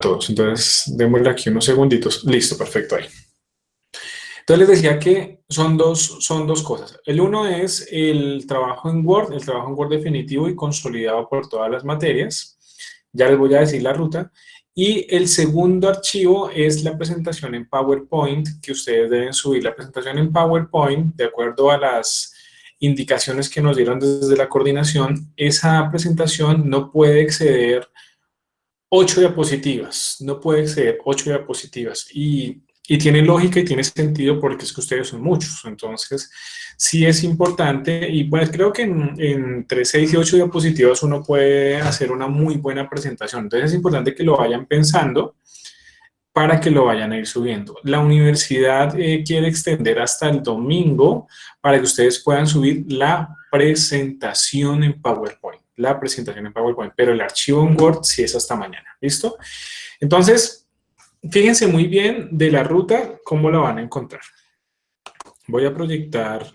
todos. Entonces, démosle aquí unos segunditos. Listo, perfecto ahí. Entonces les decía que son dos cosas. El uno es el trabajo en Word, el trabajo en Word definitivo y consolidado por todas las materias. Ya les voy a decir la ruta. Y el segundo archivo es la presentación en PowerPoint, que ustedes deben subir. La presentación en PowerPoint, de acuerdo a las indicaciones que nos dieron desde la coordinación, esa presentación no puede exceder 8 diapositivas, no puede exceder 8 diapositivas y tiene lógica y tiene sentido porque es que ustedes son muchos, entonces sí es importante y bueno, creo que entre 6 y 8 diapositivas uno puede hacer una muy buena presentación, entonces es importante que lo vayan pensando para que lo vayan a ir subiendo. La universidad quiere extender hasta el domingo para que ustedes puedan subir la presentación en PowerPoint, pero el archivo en Word sí es hasta mañana, ¿listo? Entonces, fíjense muy bien de la ruta, cómo la van a encontrar. Voy a proyectar,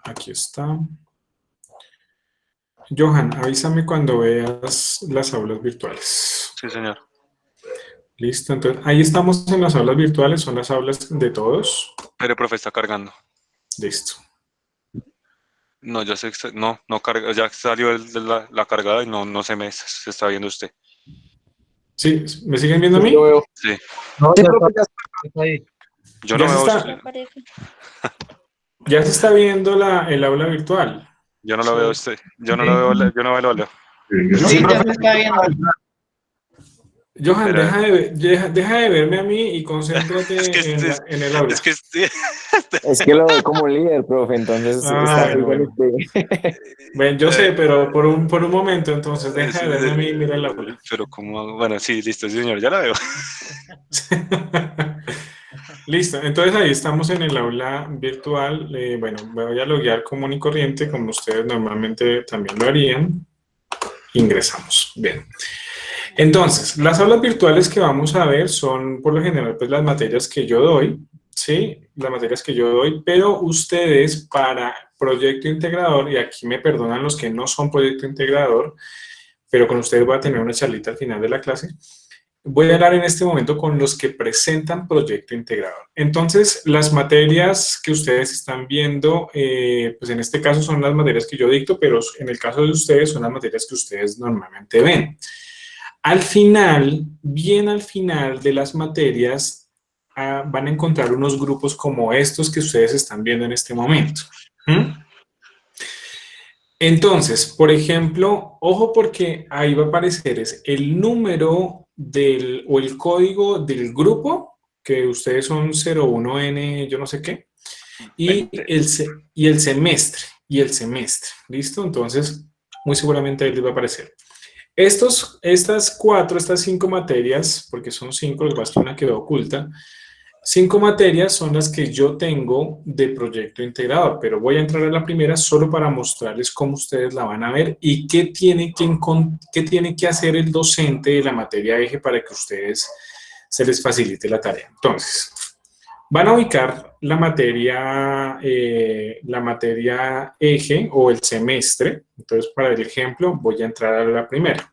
aquí está. Johan, avísame cuando veas las aulas virtuales. Sí, señor. Listo, entonces ahí estamos en las aulas virtuales, son las aulas de todos. Pero, profe, está cargando. Listo. No, ya sé, no carga, ya salió la cargada y no se está viendo usted. Sí, ¿me siguen viendo a mí? Yo veo. Sí. No, sí, profe, ya está ahí. Yo no veo usted. Ya se está viendo el aula virtual. Yo no lo veo usted. Yo no lo veo, yo no lo veo. Sí, ya se está viendo. Johan, Pero, deja de verme a mí y concéntrate en el aula. Es que lo veo como líder, profe, entonces está bueno. Bueno, yo sé, pero por un momento, entonces deja de verme a mí y mira el aula. Pero como, bueno, sí, listo, sí, señor, ya la veo. Listo, entonces ahí estamos en el aula virtual. Bueno, me voy a loguear común y corriente, como ustedes normalmente también lo harían. Ingresamos. Bien. Entonces, las aulas virtuales que vamos a ver son, por lo general, pues las materias que yo doy, ¿sí? Las materias que yo doy, pero ustedes para proyecto integrador, y aquí me perdonan los que no son proyecto integrador, pero con ustedes voy a tener una charlita al final de la clase, voy a hablar en este momento con los que presentan proyecto integrador. Entonces, las materias que ustedes están viendo, pues en este caso son las materias que yo dicto, pero en el caso de ustedes son las materias que ustedes normalmente ven. Al final, bien al final de las materias, van a encontrar unos grupos como estos que ustedes están viendo en este momento. Entonces, por ejemplo, ojo porque ahí va a aparecer el número o el código del grupo, que ustedes son 01N, yo no sé qué, y el semestre, ¿listo? Entonces, muy seguramente ahí les va a aparecer. Estas 5 materias, porque son 5, lo que pasa es que una quedó oculta, 5 materias son las que yo tengo de proyecto integrador, pero voy a entrar a la primera solo para mostrarles cómo ustedes la van a ver y qué tiene que hacer el docente de la materia eje para que ustedes se les facilite la tarea. Entonces, van a ubicar la materia eje o el semestre. Entonces, para el ejemplo, voy a entrar a la primera.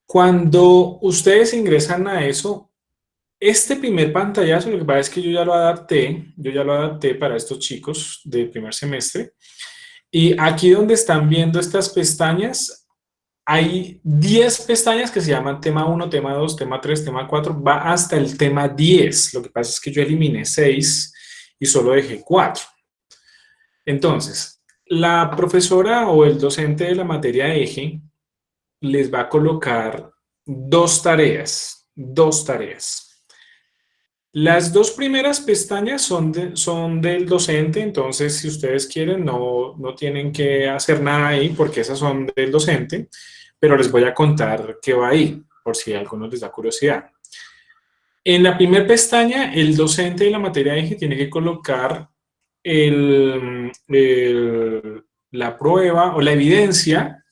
Cuando ustedes ingresan a eso, este primer pantallazo, lo que pasa es que yo ya lo adapté para estos chicos del primer semestre. Y aquí donde están viendo estas pestañas, hay 10 pestañas que se llaman tema 1, tema 2, tema 3, tema 4, va hasta el tema 10. Lo que pasa es que yo eliminé 6 y solo dejé 4. Entonces, la profesora o el docente de la materia eje les va a colocar dos tareas. Las 2 primeras pestañas son del docente, entonces si ustedes quieren no tienen que hacer nada ahí porque esas son del docente, pero les voy a contar qué va ahí, por si a algunos les da curiosidad. En la primera pestaña, el docente de la materia eje tiene que colocar la prueba o la evidencia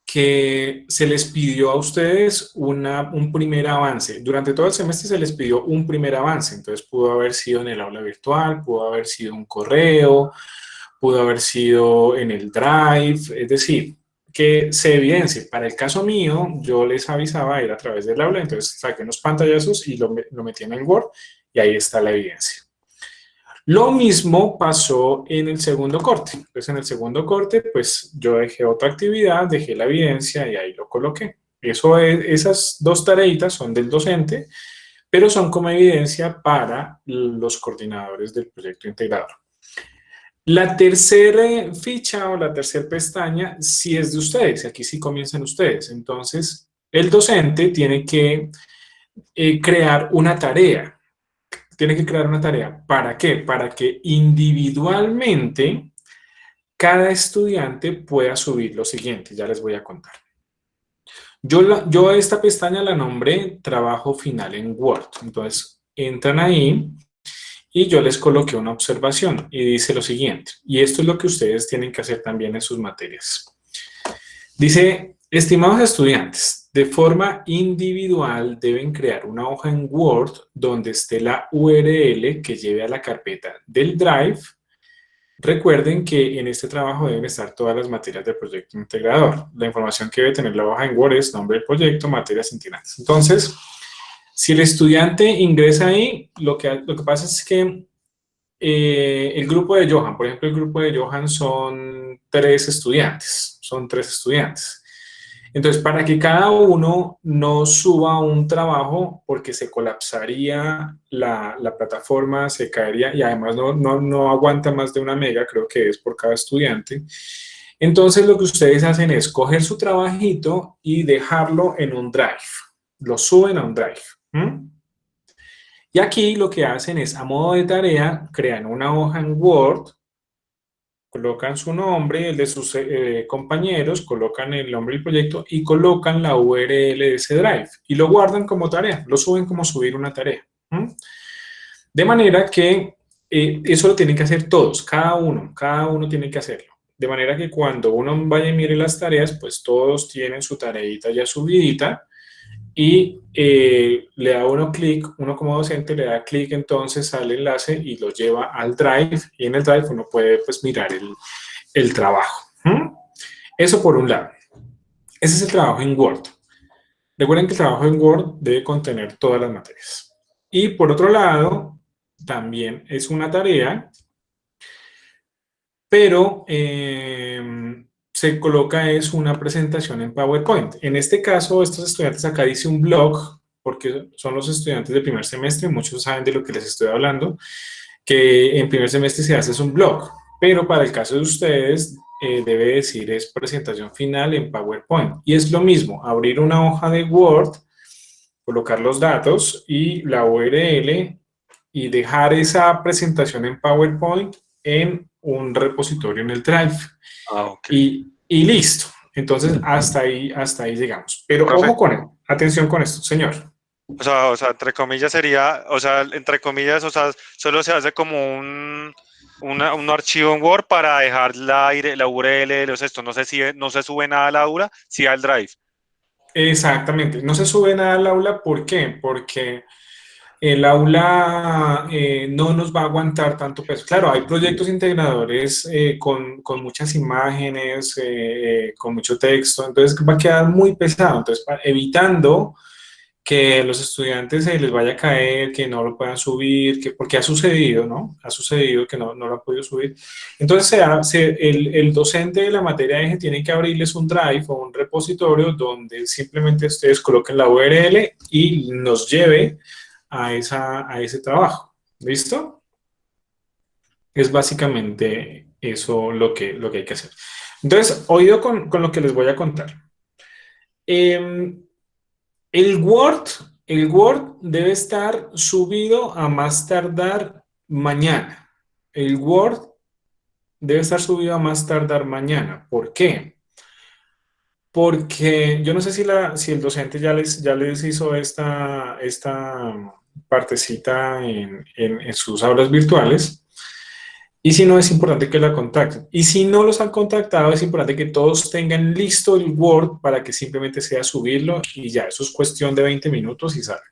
que se les pidió a ustedes un primer avance. Durante todo el semestre se les pidió un primer avance, entonces pudo haber sido en el aula virtual, pudo haber sido un correo, pudo haber sido en el Drive, es decir, que se evidencie. Para el caso mío, yo les avisaba, era a través del aula, entonces saqué unos pantallazos y lo metí en el Word y ahí está la evidencia. Lo mismo pasó en el segundo corte. Entonces, en el segundo corte, pues yo dejé otra actividad, dejé la evidencia y ahí lo coloqué. Esas dos tareitas son del docente, pero son como evidencia para los coordinadores del proyecto integrador. La tercera ficha o la tercera pestaña sí es de ustedes, aquí sí comienzan ustedes. Entonces, el docente tiene que crear una tarea. Tiene que crear una tarea. ¿Para qué? Para que individualmente cada estudiante pueda subir lo siguiente. Ya les voy a contar. Yo a esta pestaña la nombré trabajo final en Word. Entonces, entran ahí y yo les coloqué una observación y dice lo siguiente. Y esto es lo que ustedes tienen que hacer también en sus materias. Dice, estimados estudiantes, de forma individual deben crear una hoja en Word donde esté la URL que lleve a la carpeta del Drive. Recuerden que en este trabajo deben estar todas las materias del proyecto integrador. La información que debe tener la hoja en Word es nombre del proyecto, materias integrantes. Entonces, si el estudiante ingresa ahí, lo que pasa es que el grupo de Johan, por ejemplo, el grupo de Johan son 3 estudiantes. Entonces, para que cada uno no suba un trabajo, porque se colapsaría la plataforma, se caería y además no aguanta más de 1 mega, creo que es por cada estudiante. Entonces, lo que ustedes hacen es coger su trabajito y dejarlo en un Drive. Lo suben a un Drive. Y aquí lo que hacen es, a modo de tarea, crean una hoja en Word, colocan su nombre, el de sus compañeros, colocan el nombre del proyecto y colocan la URL de ese Drive y lo guardan como tarea, lo suben como subir una tarea. De manera que eso lo tienen que hacer todos, cada uno tiene que hacerlo. De manera que cuando uno vaya y mire las tareas, pues todos tienen su tareita ya subidita y le da uno como docente le da clic entonces al enlace y lo lleva al Drive y en el Drive uno puede pues mirar el trabajo. Eso por un lado. Ese es el trabajo en Word. Recuerden que el trabajo en Word debe contener todas las materias. Y por otro lado, también es una tarea, pero se coloca es una presentación en PowerPoint. En este caso, estos estudiantes acá dice un blog, porque son los estudiantes de primer semestre, muchos saben de lo que les estoy hablando, que en primer semestre se hace un blog, pero para el caso de ustedes debe decir es presentación final en PowerPoint. Y es lo mismo, abrir una hoja de Word, colocar los datos y la URL y dejar esa presentación en PowerPoint en un repositorio en el Drive. Okay. Y listo. Entonces, hasta ahí llegamos. Pero Profe, ojo con él. Atención con esto, señor. o sea, entre comillas sería, o sea, entre comillas, o sea, solo se hace como un archivo en Word para dejar la URL de los estos. No se sube nada a la aula, sí al Drive. Exactamente. No se sube nada al aula. ¿Por qué? Porque el aula no nos va a aguantar tanto peso. Claro, hay proyectos integradores con muchas imágenes, con mucho texto, entonces va a quedar muy pesado. Entonces, evitando que los estudiantes se les vaya a caer, que no lo puedan subir, porque ha sucedido, ¿no? Ha sucedido que no lo han podido subir. Entonces, el docente de la materia eje tiene que abrirles un Drive o un repositorio donde simplemente ustedes coloquen la URL y nos lleve a ese trabajo. ¿Listo? Es básicamente eso lo que hay que hacer. Entonces, oído con lo que les voy a contar. El Word debe estar subido a más tardar mañana. El Word debe estar subido a más tardar mañana. ¿Por qué? Porque yo no sé si el docente ya les hizo esta partecita en sus aulas virtuales. Y si no, es importante que la contacten. Y si no los han contactado, es importante que todos tengan listo el Word para que simplemente sea subirlo y ya, eso es cuestión de 20 minutos y sale.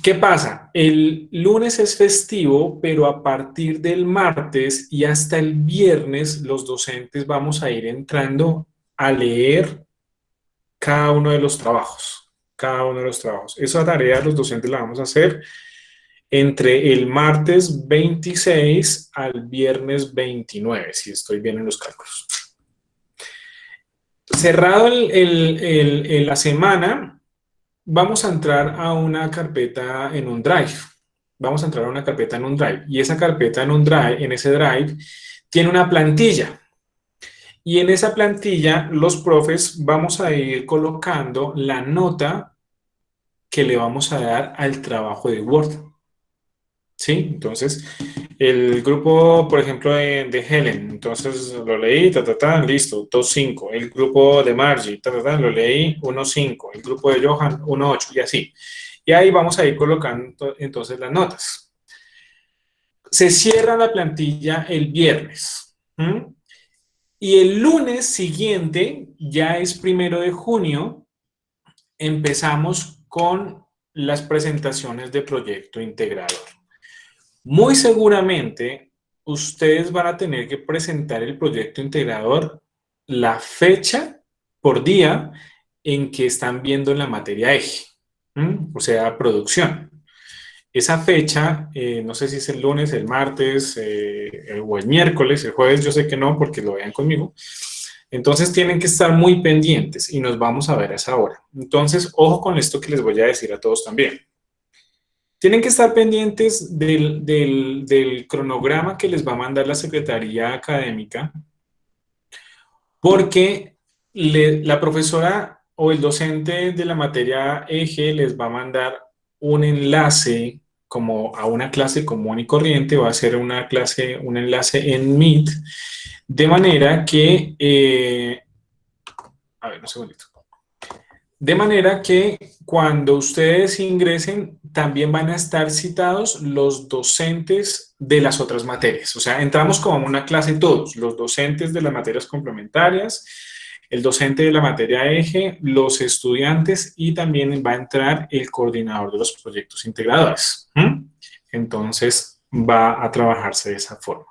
¿Qué pasa? El lunes es festivo, pero a partir del martes y hasta el viernes los docentes vamos a ir entrando a leer cada uno de los trabajos. Cada uno de los trabajos. Esa tarea los docentes la vamos a hacer entre el martes 26 al viernes 29, si estoy bien en los cálculos. Cerrado la semana, vamos a entrar a una carpeta en un Drive. Vamos a entrar a una carpeta en un Drive. Y esa carpeta en un Drive, en ese Drive, tiene una plantilla. Y en esa plantilla, los profes vamos a ir colocando la nota que le vamos a dar al trabajo de Word. ¿Sí? Entonces, el grupo, por ejemplo, de Helen, entonces lo leí, listo, 2.5. El grupo de Margie, lo leí, 1.5. El grupo de Johan, 1.8, y así. Y ahí vamos a ir colocando entonces las notas. Se cierra la plantilla el viernes. Y el lunes siguiente, ya es 1 de junio, empezamos con las presentaciones de proyecto integrador. Muy seguramente, ustedes van a tener que presentar el proyecto integrador la fecha por día en que están viendo la materia eje, o sea, producción. Esa fecha, no sé si es el lunes, el martes o el miércoles, el jueves, yo sé que no porque lo vean conmigo. Entonces tienen que estar muy pendientes y nos vamos a ver a esa hora. Entonces, ojo con esto que les voy a decir a todos también. Tienen que estar pendientes del cronograma que les va a mandar la Secretaría Académica, porque la profesora o el docente de la materia eje les va a mandar un enlace como a una clase común y corriente, va a ser un enlace en Meet, de manera que, a ver, un segundito. De manera que cuando ustedes ingresen, también van a estar citados los docentes de las otras materias. O sea, entramos como una clase todos, los docentes de las materias complementarias, el docente de la materia eje, los estudiantes y también va a entrar el coordinador de los proyectos integradores. Entonces, va a trabajarse de esa forma.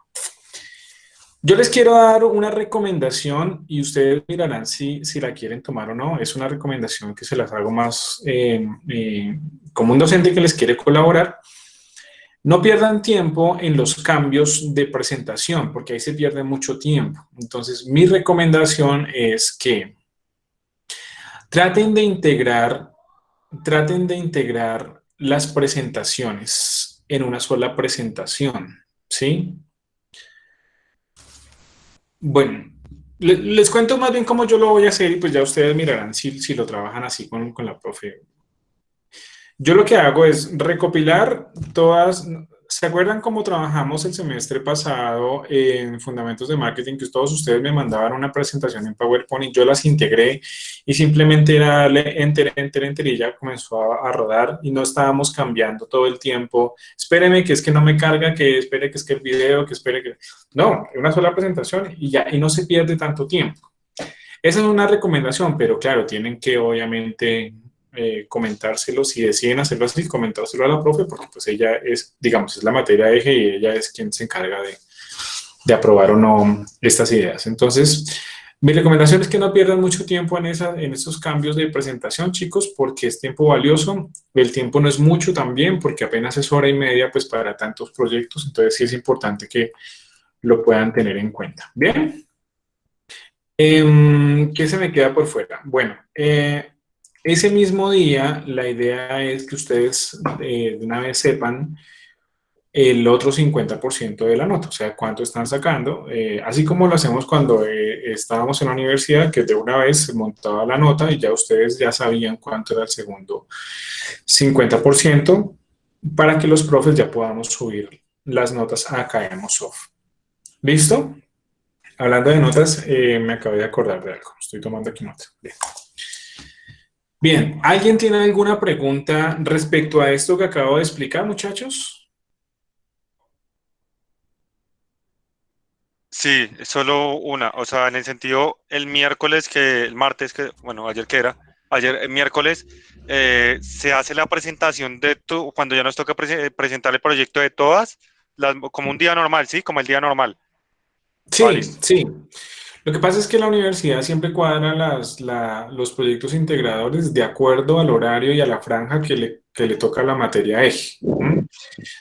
Yo les quiero dar una recomendación y ustedes mirarán si la quieren tomar o no. Es una recomendación que se las hago más como un docente que les quiere colaborar. No pierdan tiempo en los cambios de presentación, porque ahí se pierde mucho tiempo. Entonces, mi recomendación es que traten de integrar las presentaciones en una sola presentación, ¿sí? Bueno, les cuento más bien cómo yo lo voy a hacer y pues ya ustedes mirarán si lo trabajan así con la profe. Yo lo que hago es recopilar todas. ¿Se acuerdan cómo trabajamos el semestre pasado en Fundamentos de Marketing? Que todos ustedes me mandaban una presentación en PowerPoint y yo las integré y simplemente era darle enter, enter, enter y ya comenzó a rodar y no estábamos cambiando todo el tiempo. Espéreme que es que no me carga, que espere que es que el video, que espere que... No, una sola presentación y ya, y no se pierde tanto tiempo. Esa es una recomendación, pero claro, tienen que obviamente comentárselo, si deciden hacerlo así, comentárselo a la profe, porque pues ella es, digamos, es la materia eje y ella es quien se encarga de aprobar o no estas ideas. Entonces, mi recomendación es que no pierdan mucho tiempo en estos cambios de presentación, chicos, porque es tiempo valioso. El tiempo no es mucho también, porque apenas es 1 hora y media pues para tantos proyectos, entonces sí es importante que lo puedan tener en cuenta. Bien. ¿Qué se me queda por fuera? Bueno, ese mismo día la idea es que ustedes de una vez sepan el otro 50% de la nota, o sea, cuánto están sacando, así como lo hacemos cuando estábamos en la universidad, que de una vez se montaba la nota y ya ustedes ya sabían cuánto era el segundo 50%, para que los profes ya podamos subir las notas a Academossoft. ¿Listo? Hablando de notas, me acabé de acordar de algo. Estoy tomando aquí notas. Bien. Bien, ¿alguien tiene alguna pregunta respecto a esto que acabo de explicar, muchachos? Sí, solo una. O sea, en el sentido, el martes, bueno, ayer que era, ayer, el miércoles, se hace la presentación cuando ya nos toca presentar el proyecto de todas, como un día normal, ¿sí? Como el día normal. Sí, Ah, listo. sí. Lo que pasa es que la universidad siempre cuadra los proyectos integradores de acuerdo al horario y a la franja que le toca a la materia eje. ¿M?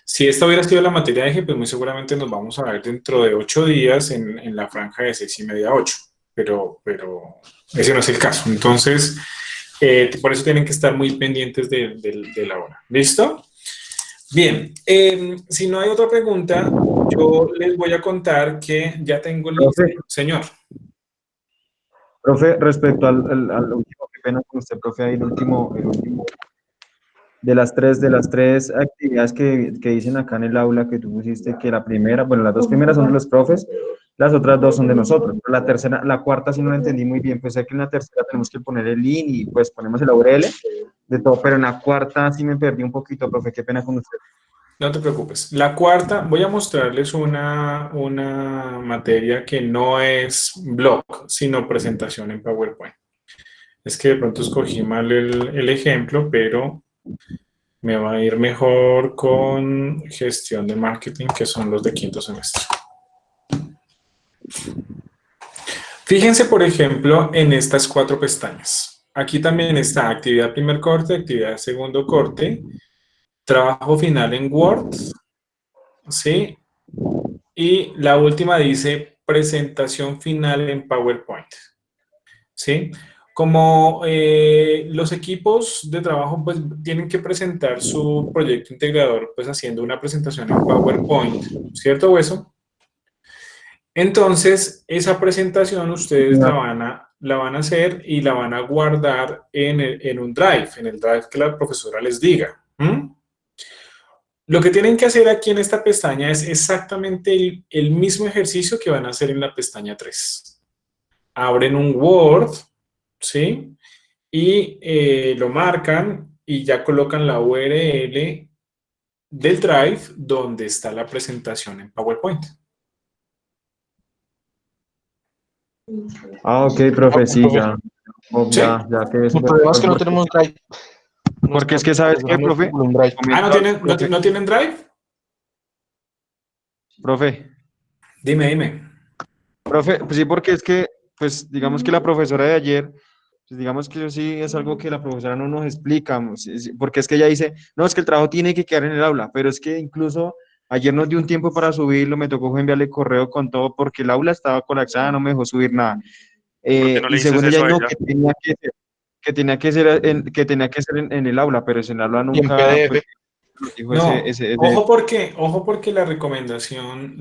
Si esta hubiera sido la materia eje, pues muy seguramente nos vamos a ver dentro de 8 días en la franja de 6:30 a 8, pero ese no es el caso. Entonces, por eso tienen que estar muy pendientes de la hora. ¿Listo? Bien, si no hay otra pregunta, yo les voy a contar que ya tengo listo. Profe, Señor. profe, respecto al último, qué pena con usted, profe, ahí el último de las tres actividades que dicen acá en el aula que tú pusiste, que la primera, bueno, las dos primeras son de los profes, las otras dos son de nosotros. Pero la tercera, la cuarta sí no la entendí muy bien, pues sé que en la tercera tenemos que poner el link y pues ponemos el URL de todo, pero en la cuarta sí me perdí un poquito, profe, qué pena con usted. No te preocupes. La cuarta, voy a mostrarles una materia que no es blog, sino presentación en PowerPoint. Es que de pronto escogí mal el ejemplo, pero me va a ir mejor con gestión de marketing, que son los de quinto semestre. Fíjense, por ejemplo, en estas 4 pestañas. Aquí también está actividad primer corte, actividad segundo corte, trabajo final en Word, ¿sí? Y la última dice presentación final en PowerPoint, ¿sí? Como los equipos de trabajo pues tienen que presentar su proyecto integrador pues haciendo una presentación en PowerPoint, ¿cierto, Hueso? Entonces, esa presentación ustedes la van a hacer y la van a guardar en un drive, en el drive que la profesora les diga. ¿Mm? Lo que tienen que hacer aquí en esta pestaña es exactamente el mismo ejercicio que van a hacer en la pestaña 3. Abren un Word, ¿sí? Y lo marcan y ya colocan la URL del Drive donde está la presentación en PowerPoint. Ah, ok, profe, sí, Profe, ya, oh, ¿Sí? ya quedé el súper problema es que no porque, tenemos Drive. porque es que, ¿sabes qué, No es profe? un Drive. Ah, ¿no Comento, tienen, profe, no tienen Drive? profe, Dime. profe, pues sí, porque es que, pues digamos que la profesora de ayer, pues digamos que eso sí es algo que la profesora no nos explica, porque es que ella dice, no, es que el trabajo tiene que quedar en el aula, pero es que incluso ayer nos dio un tiempo para subirlo, me tocó enviarle correo con todo porque el aula estaba colapsada, no me dejó subir nada. ¿Por qué no le Y dices según ella, eso a no, ella? que tenía que ser en el aula, pero en el aula Y en nunca, pues, PDF. nos dijo No, ojo porque la recomendación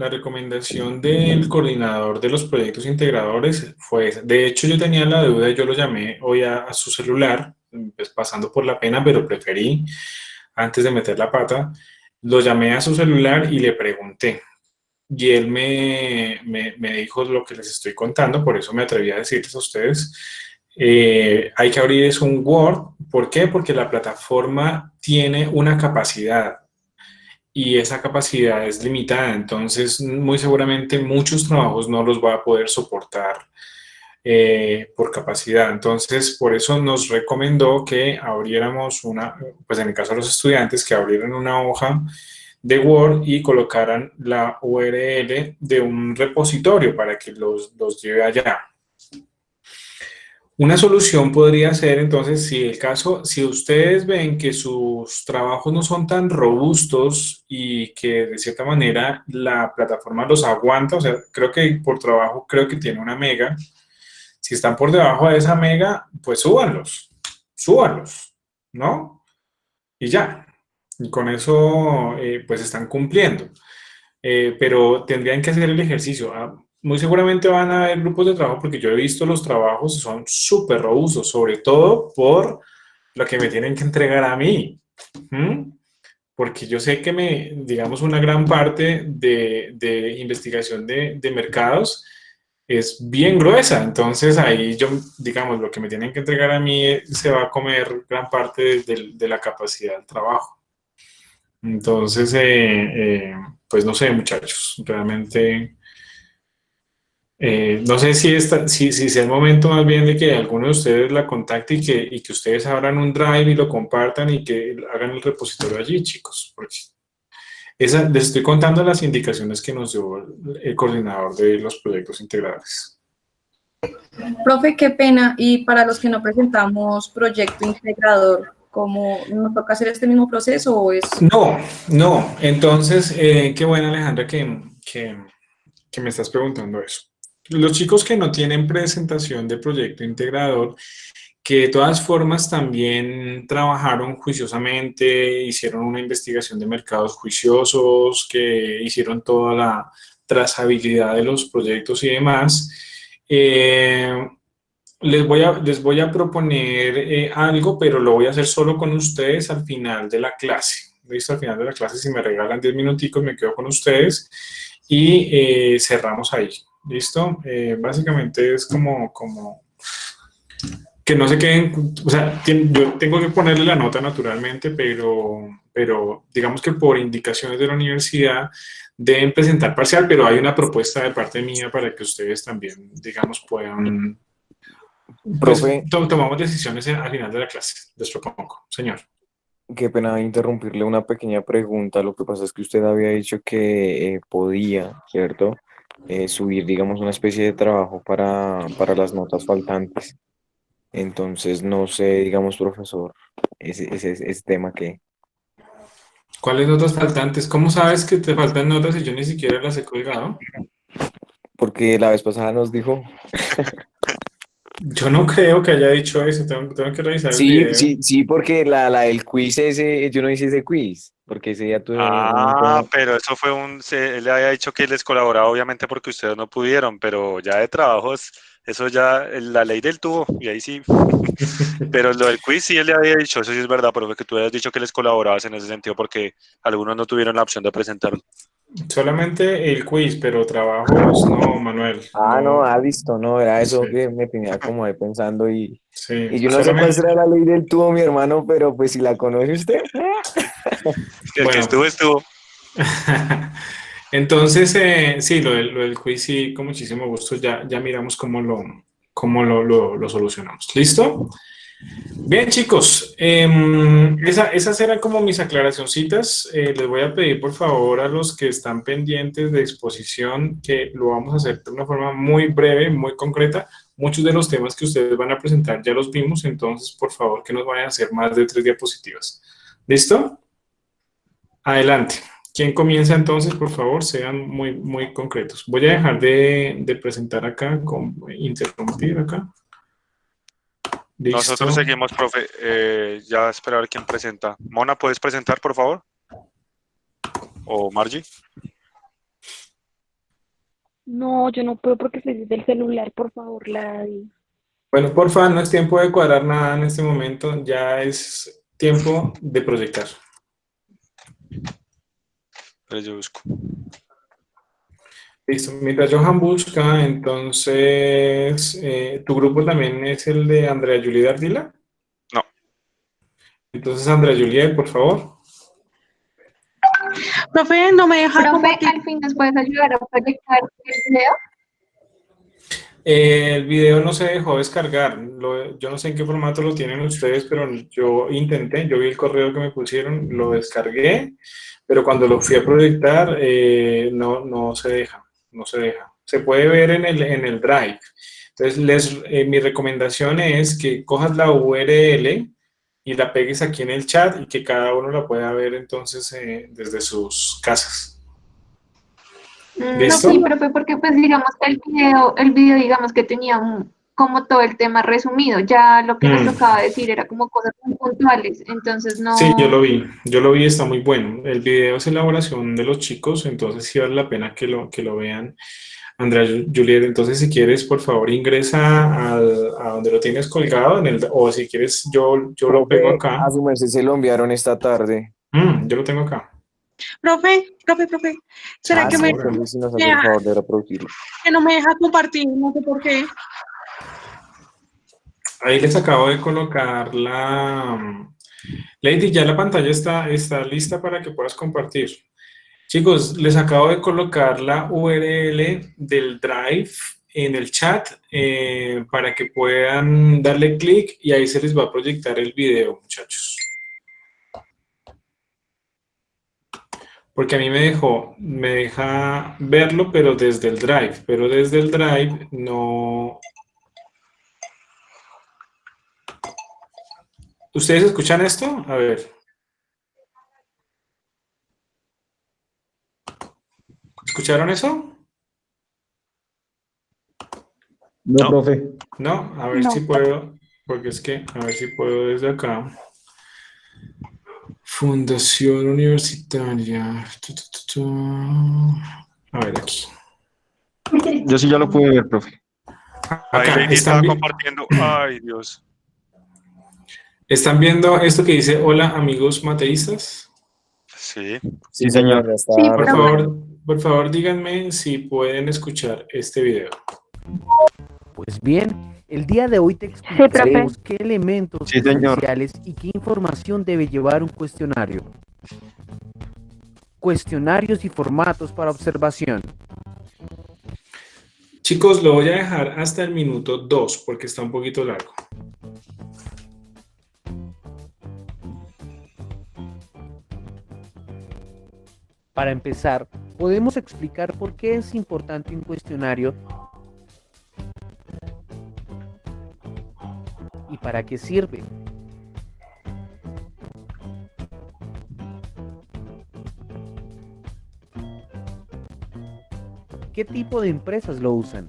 del coordinador de los proyectos integradores fue esa. De hecho, yo tenía la duda, yo lo llamé hoy a su celular, pues pasando por la pena, pero preferí, antes de meter la pata, lo llamé a su celular y le pregunté. Y él me dijo lo que les estoy contando, por eso me atreví a decirles a ustedes. Hay que abrir es un Word. ¿Por qué? Porque la plataforma tiene una capacidad y esa capacidad es limitada, entonces muy seguramente muchos trabajos no los va a poder soportar por capacidad. Entonces, por eso nos recomendó que abriéramos pues en el caso de los estudiantes, que abrieran una hoja de Word y colocaran la URL de un repositorio para que los lleve allá. Una solución podría ser, entonces, si ustedes ven que sus trabajos no son tan robustos y que de cierta manera la plataforma los aguanta, o sea, creo que por trabajo creo que tiene una mega, si están por debajo de esa mega, pues súbanlos, ¿no? Y ya, y con eso pues están cumpliendo. Pero tendrían que hacer el ejercicio. Muy seguramente van a haber grupos de trabajo porque yo he visto los trabajos y son súper robustos, sobre todo por lo que me tienen que entregar a mí. ¿Mm? Porque yo sé que digamos, una gran parte de investigación de mercados es bien gruesa. Entonces ahí yo, digamos, lo que me tienen que entregar a mí se va a comer gran parte de la capacidad del trabajo. Entonces, pues no sé, muchachos, realmente no sé si sea el momento más bien de que alguno de ustedes la contacte y que ustedes abran un drive y lo compartan y que hagan el repositorio allí, chicos, porque les estoy contando las indicaciones que nos dio el coordinador de los proyectos integrales. Profe, qué pena. Y para los que no presentamos proyecto integrador, ¿cómo nos toca hacer este mismo proceso o es...? No, no. Entonces, qué buena, Alejandra, que me estás preguntando eso. Los chicos que no tienen presentación de proyecto integrador, que de todas formas también trabajaron juiciosamente, hicieron una investigación de mercados juiciosos, que hicieron toda la trazabilidad de los proyectos y demás. eh, les voy a proponer algo, pero lo voy a hacer solo con ustedes al final de la clase. ¿Listo? Al final de la clase, si me regalan 10 minuticos, me quedo con ustedes y cerramos ahí. ¿Listo? Básicamente es como que no se queden, o sea, yo tengo que ponerle la nota naturalmente, pero digamos que por indicaciones de la universidad deben presentar parcial, pero hay una propuesta de parte mía para que ustedes también, digamos, puedan, pues Profe, tomamos decisiones al final de la clase, les propongo, señor. qué pena interrumpirle una pequeña pregunta. Lo que pasa es que usted había dicho que podía, ¿cierto? Subir, digamos, una especie de trabajo para las notas faltantes. Entonces, no sé, digamos, profesor, ese tema que, ¿Cuáles notas faltantes? ¿Cómo sabes que te faltan notas y yo ni siquiera las he colgado? porque la vez pasada nos dijo, Yo no creo que haya dicho eso, tengo que revisar el sí, video. sí, sí, porque la del quiz ese, yo no hice ese quiz, porque ese día tuve un Ah, montón. pero eso fue él le había dicho que les colaboraba obviamente porque ustedes no pudieron, pero ya de trabajos, eso ya, la ley del tubo, y ahí sí. Pero lo del quiz sí él le había dicho, eso sí es verdad, pero que tú habías dicho que les colaborabas en ese sentido porque algunos no tuvieron la opción de presentarlo. Solamente el quiz, pero trabajos, no, Manuel, Ah, no, no, listo, no, era sí, eso que me tenía como ahí pensando y sí, yo no sé cuál solamente, será la ley del tubo, mi hermano, pero pues si la conoce usted. El que bueno, estuvo, estuvo. entonces, sí, lo del quiz sí, con muchísimo gusto, ya miramos cómo lo solucionamos. ¿Listo? Bien, chicos, esas eran como mis aclaracioncitas. Les voy a pedir, por favor, a los que están pendientes de exposición que lo vamos a hacer de una forma muy breve, muy concreta. Muchos de los temas que ustedes van a presentar ya los vimos, entonces, por favor, que nos vayan a hacer más de 3 diapositivas. ¿Listo? Adelante. ¿Quién comienza entonces? Por favor, sean muy, muy concretos. Voy a dejar de presentar acá, interrumpir acá. Nosotros Listo. seguimos, profe. Ya esperar quién presenta. Mona, ¿puedes presentar, por favor? ¿O Margie? No, yo no puedo porque estoy desde el celular, por favor, Ladi. Bueno, porfa, no es tiempo de cuadrar nada en este momento, ya es tiempo de proyectar. Pero yo busco. Listo, mientras Johan busca, entonces, ¿tu grupo también es el de Andrea Juliet Ardila? No. Entonces, Andrea Juliet, por favor. Profe, no me deja Profe, compartir. al fin nos puedes ayudar a proyectar el video. El video no se dejó descargar. Yo no sé en qué formato lo tienen ustedes, pero yo intenté, yo vi el correo que me pusieron, lo descargué, pero cuando lo fui a proyectar, no se deja, no se deja. Se puede ver en el Drive. Entonces, mi recomendación es que cojas la URL y la pegues aquí en el chat y que cada uno la pueda ver entonces desde sus casas. No, ¿Listo? sí, profe, porque pues digamos que el video digamos que tenía como todo el tema resumido, ya lo que nos tocaba decir era como cosas muy puntuales, entonces Sí, yo no, lo vi, está muy bueno. El video es elaboración de los chicos, entonces sí vale la pena que lo vean. Andrea Juliet, entonces si quieres, por favor, ingresa a donde lo tienes colgado, o si quieres, yo lo pego Profe, acá. a su merced se lo enviaron esta tarde. Yo lo tengo acá. Profe, ¿será Ah, que sí, entonces si nos hace el favor de reproducirlo. que no me deja compartir? No sé por qué. Ahí les acabo de colocar la... Lady, ya la pantalla está lista para que puedas compartir. Chicos, les acabo de colocar la URL del Drive en el chat para que puedan darle clic y ahí se les va a proyectar el video, muchachos. Porque a mí me deja verlo, pero desde el Drive no ¿Ustedes escuchan esto? A ver. ¿Escucharon eso? No, No. profe. No, a ver No. si puedo, porque es que, a ver si puedo desde acá. Fundación Universitaria. A ver, aquí. Yo sí ya lo pude ver, profe. Ahí Acá, Lady estaba compartiendo. Ay, Dios. ¿están viendo esto que dice, hola amigos mateístas? Sí. Sí, señor, ya está Sí, Por resuelto. favor, díganme si pueden escuchar este video. Pues bien, el día de hoy te profe. explicaremos qué elementos Sí, señor. esenciales y qué información debe llevar un cuestionario. Cuestionarios y formatos para observación. Chicos, lo voy a dejar hasta el minuto 2 porque está un poquito largo. Para empezar, podemos explicar por qué es importante un cuestionario y para qué sirve. ¿Qué tipo de empresas lo usan?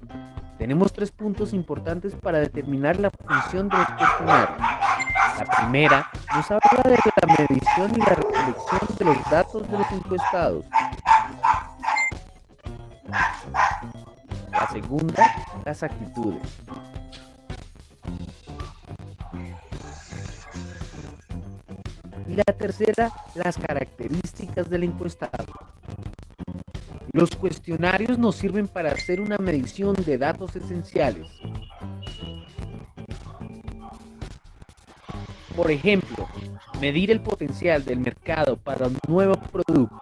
Tenemos 3 puntos importantes para determinar la función de los cuestionarios. La primera nos habla de la medición y la recolección de los datos de los encuestados. La segunda, las actitudes. Y la tercera, las características del encuestado. Los cuestionarios nos sirven para hacer una medición de datos esenciales. Por ejemplo, medir el potencial del mercado para un nuevo producto.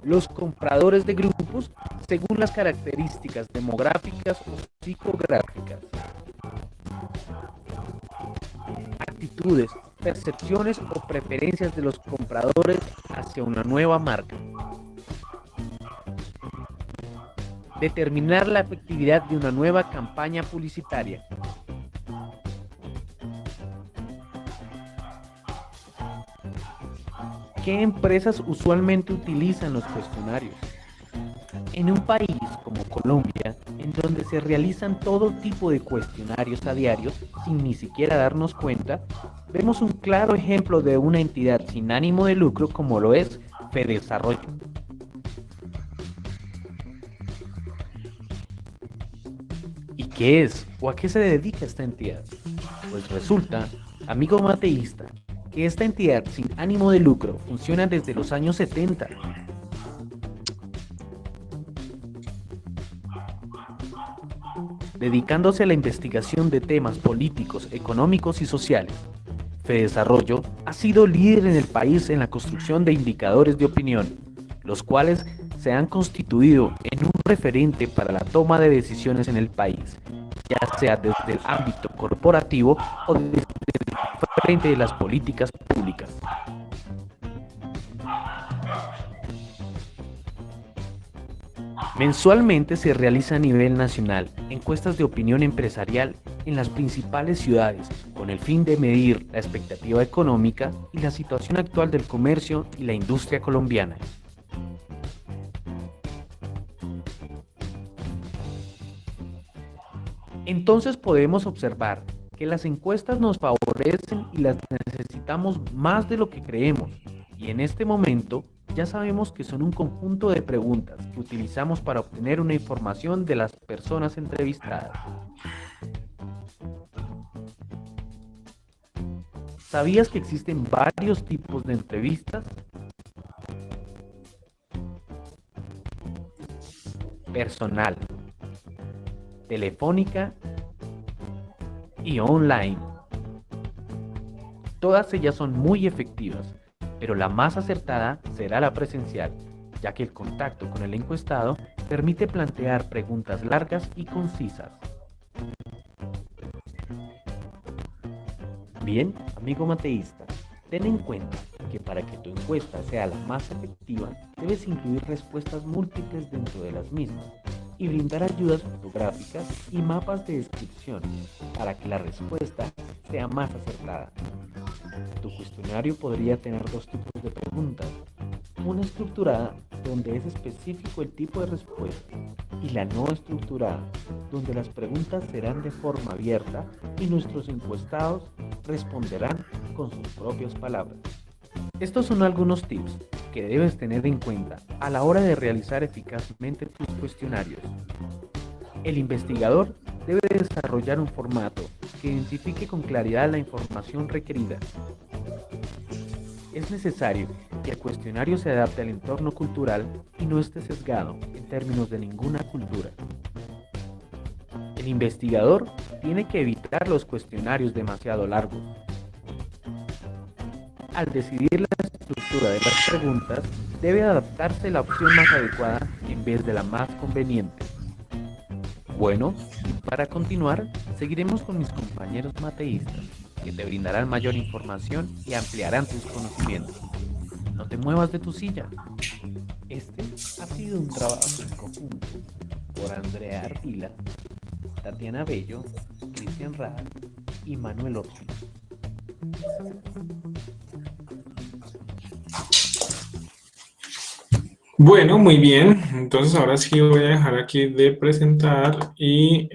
Los compradores de grupos según las características demográficas o psicográficas. Actitudes, percepciones o preferencias de los compradores hacia una nueva marca. Determinar la efectividad de una nueva campaña publicitaria. ¿Qué empresas usualmente utilizan los cuestionarios? En un país como Colombia, en donde se realizan todo tipo de cuestionarios a diario, sin ni siquiera darnos cuenta, vemos un claro ejemplo de una entidad sin ánimo de lucro como lo es Fedesarrollo. ¿Y qué es o a qué se dedica esta entidad? Pues resulta, amigo mateísta, que esta entidad sin ánimo de lucro funciona desde los años 70. Dedicándose a la investigación de temas políticos, económicos y sociales. Fedesarrollo ha sido líder en el país en la construcción de indicadores de opinión, los cuales se han constituido en un referente para la toma de decisiones en el país, ya sea desde el ámbito corporativo o desde el frente de las políticas públicas. Mensualmente se realiza a nivel nacional encuestas de opinión empresarial en las principales ciudades con el fin de medir la expectativa económica y la situación actual del comercio y la industria colombiana. Entonces podemos observar que las encuestas nos favorecen y las necesitamos más de lo que creemos, y en este momento ya sabemos que son un conjunto de preguntas que utilizamos para obtener una información de las personas entrevistadas. ¿Sabías que existen varios tipos de entrevistas? Personal, telefónica y online. Todas ellas son muy efectivas, pero la más acertada será la presencial, ya que el contacto con el encuestado permite plantear preguntas largas y concisas. Bien, amigo mateísta, ten en cuenta que para que tu encuesta sea la más efectiva, debes incluir respuestas múltiples dentro de las mismas, y brindar ayudas fotográficas y mapas de descripción para que la respuesta sea más acertada. Tu cuestionario podría tener dos tipos de preguntas: una estructurada, donde es específico el tipo de respuesta, y la no estructurada, donde las preguntas serán de forma abierta y nuestros encuestados responderán con sus propias palabras. Estos son algunos tips que debes tener en cuenta a la hora de realizar eficazmente tus cuestionarios. El investigador debe desarrollar un formato que identifique con claridad la información requerida. Es necesario que el cuestionario se adapte al entorno cultural y no esté sesgado en términos de ninguna cultura. El investigador tiene que evitar los cuestionarios demasiado largos. Al decidir la estructura de las preguntas, debe adaptarse la opción más adecuada en vez de la más conveniente. Bueno, y para continuar, seguiremos con mis compañeros mateístas, que te brindarán mayor información y ampliarán tus conocimientos. No te muevas de tu silla. Este ha sido un trabajo en conjunto por Andrea Ardila, Tatiana Bello, Cristian Rada y Manuel Ortiz. Bueno, muy bien. Entonces ahora sí voy a dejar aquí de presentar y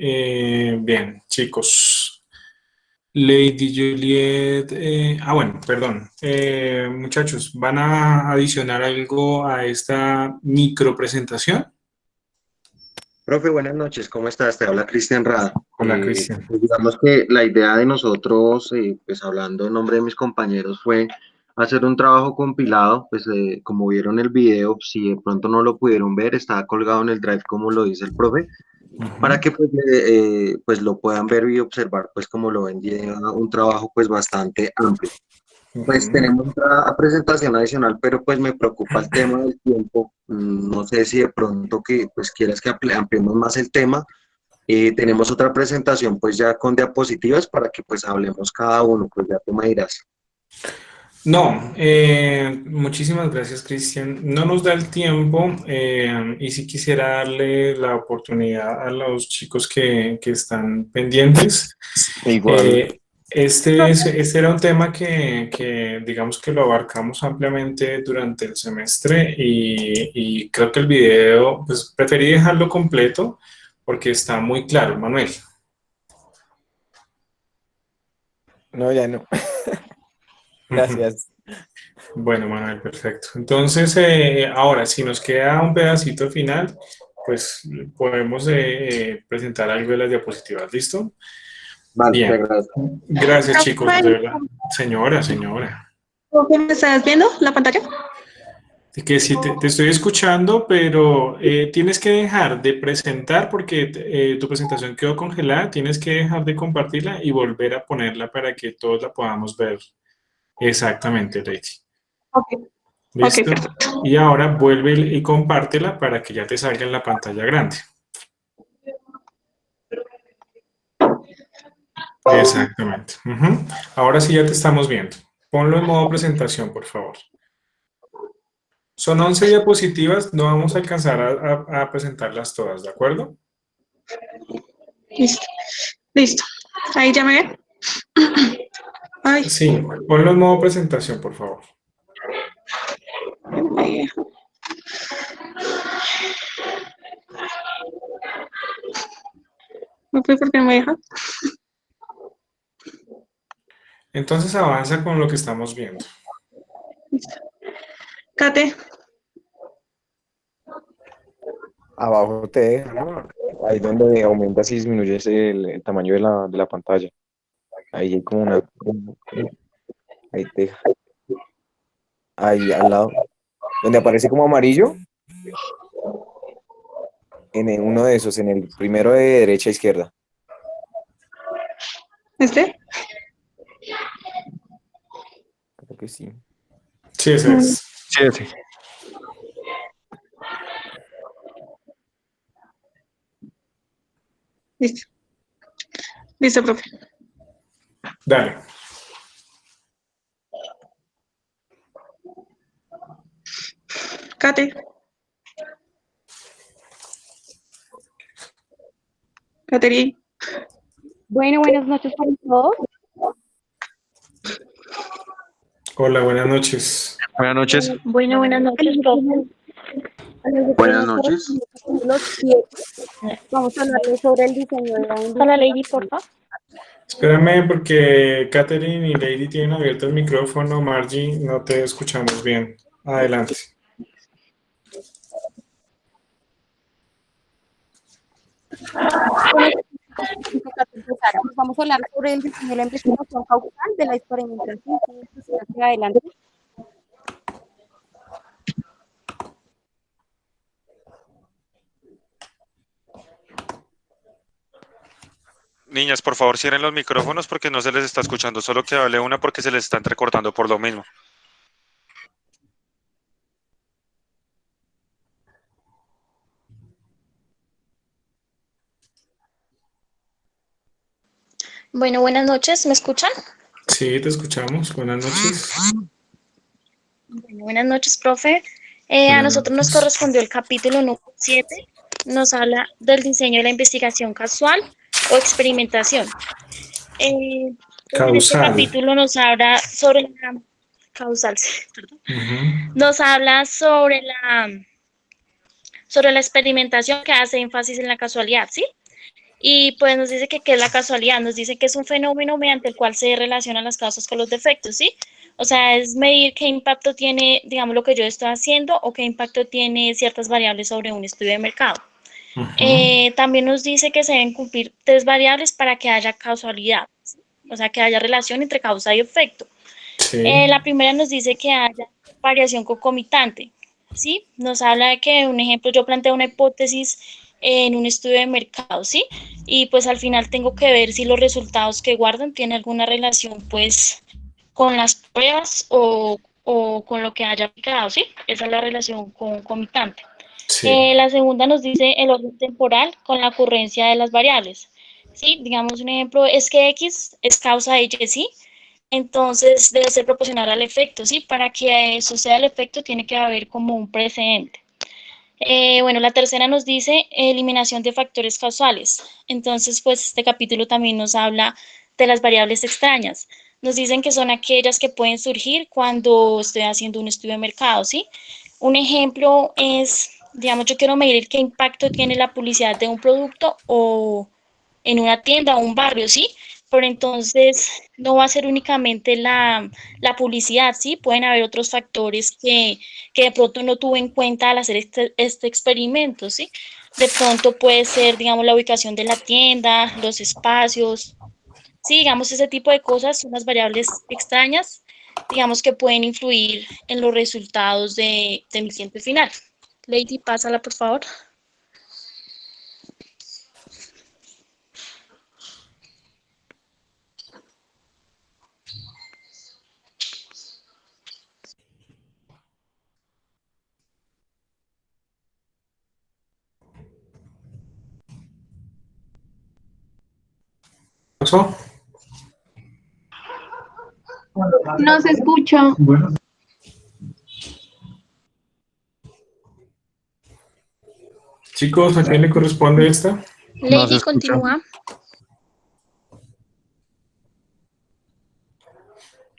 bien, chicos. Lady Juliet, bueno, perdón. Muchachos, ¿van a adicionar algo a esta micro presentación? Profe, buenas noches, ¿cómo estás? Te habla Cristian Rada. Hola, Cristian. Pues digamos que la idea de nosotros, pues hablando en nombre de mis compañeros, fue hacer un trabajo compilado, pues como vieron el video, si de pronto no lo pudieron ver, está colgado en el Drive como lo dice el profe, para que pues lo puedan ver y observar, pues como lo ven, lleva un trabajo pues bastante amplio. Pues tenemos otra presentación adicional, pero pues me preocupa el tema del tiempo. No sé si de pronto que pues quieras que ampliemos más el tema. Tenemos otra presentación pues ya con diapositivas para que pues hablemos cada uno, pues ya tú me dirás. No, muchísimas gracias, Cristian. No nos da el tiempo y sí quisiera darle la oportunidad a los chicos que están pendientes. Igual, Este era un tema que digamos que lo abarcamos ampliamente durante el semestre y creo que el video, pues preferí dejarlo completo porque está muy claro, Manuel. no, ya no. Gracias. Bueno, Manuel, perfecto. Entonces, ahora, si nos queda un pedacito final, pues podemos presentar algo de las diapositivas. ¿Listo? Vale, te Bien. agradezco. Gracias, chicos, de verdad. Señora. Profe, ¿me estás viendo la pantalla? Que sí, te estoy escuchando, pero tienes que dejar de presentar porque tu presentación quedó congelada. Tienes que dejar de compartirla y volver a ponerla para que todos la podamos ver. Exactamente, Lady. Ok, ¿Listo? perfecto. Y ahora vuelve y compártela para que ya te salga en la pantalla grande. Exactamente. Ahora sí ya te estamos viendo. Ponlo en modo presentación, por favor. Son 11 diapositivas, no vamos a alcanzar a presentarlas todas, ¿de acuerdo? Listo. Ahí ya me ven. Ay, Sí, ponlo en modo presentación, por favor. ahí. Profe, ¿por qué no me deja? Entonces avanza con lo que estamos viendo. Kate, Abajo te deja, ¿no? Ahí donde aumentas y disminuyes el tamaño de la pantalla. Ahí hay como una... Ahí te deja. Ahí al lado. Donde aparece como amarillo. Uno de esos, en el primero de derecha a izquierda. ¿este? Creo que sí. Sí, ese es. Sí, sí. Listo. Listo, profe. Dale. Kate, Catherine. Bueno, buenas noches para todos. Hola, buenas noches. Buenas noches. Bueno, buenas noches, profe. Buenas noches. Vamos a hablarles sobre el diseño de la lady, por favor. Espérame porque Catherine y Lady tienen abierto el micrófono. Margie, no te escuchamos bien. Adelante. Vamos a hablar sobre el diseño de la investigación causal de la experimentación. Hacia adelante. Niñas, por favor, cierren los micrófonos porque no se les está escuchando, solo que hable una porque se les está entrecortando por lo mismo. Bueno, buenas noches, ¿me escuchan? Sí, te escuchamos. Buenas noches. Bueno, buenas noches, profe. A Buenas nosotros nos noches. correspondió el capítulo número 7. Nos habla del diseño de la investigación casual o experimentación. En este Causal. capítulo nos habla sobre la causal, sí, perdón. Ujú. Nos habla sobre la experimentación que hace énfasis en la casualidad, ¿sí? Y pues nos dice que qué es la casualidad, nos dice que es un fenómeno mediante el cual se relacionan las causas con los defectos, ¿sí? O sea, es medir qué impacto tiene, digamos, lo que yo estoy haciendo o qué impacto tiene ciertas variables sobre un estudio de mercado. También nos dice que se deben cumplir 3 variables para que haya causalidad, ¿sí? O sea, que haya relación entre causa y efecto. Sí. La primera nos dice que haya variación concomitante, ¿sí? Nos habla de que, un ejemplo, yo planteo una hipótesis en un estudio de mercado, ¿sí? Y pues al final tengo que ver si los resultados que guardan tienen alguna relación, pues, con las pruebas o con lo que haya aplicado, ¿sí? Esa es la relación concomitante. Sí. La segunda nos dice el orden temporal con la ocurrencia de las variables, ¿sí? Digamos, un ejemplo es que X es causa de Y, ¿sí? Entonces debe ser proporcional al efecto, ¿sí? Para que suceda el efecto tiene que haber como un precedente. Bueno, la tercera nos dice eliminación de factores causales. Entonces, pues este capítulo también nos habla de las variables extrañas. Nos dicen que son aquellas que pueden surgir cuando estoy haciendo un estudio de mercado, ¿sí? Un ejemplo es, digamos, yo quiero medir qué impacto tiene la publicidad de un producto o en una tienda o un barrio, ¿sí? Pero entonces no va a ser únicamente la publicidad, ¿sí? Pueden haber otros factores que de pronto no tuve en cuenta al hacer este experimento, ¿sí? De pronto puede ser, digamos, la ubicación de la tienda, los espacios, sí, digamos, ese tipo de cosas son las variables extrañas, digamos, que pueden influir en los resultados de mi cliente final. Lady, pásala, por favor. ¿Pasó? No se escucha. Chicos, ¿a quién le corresponde esta? Lady, continúa.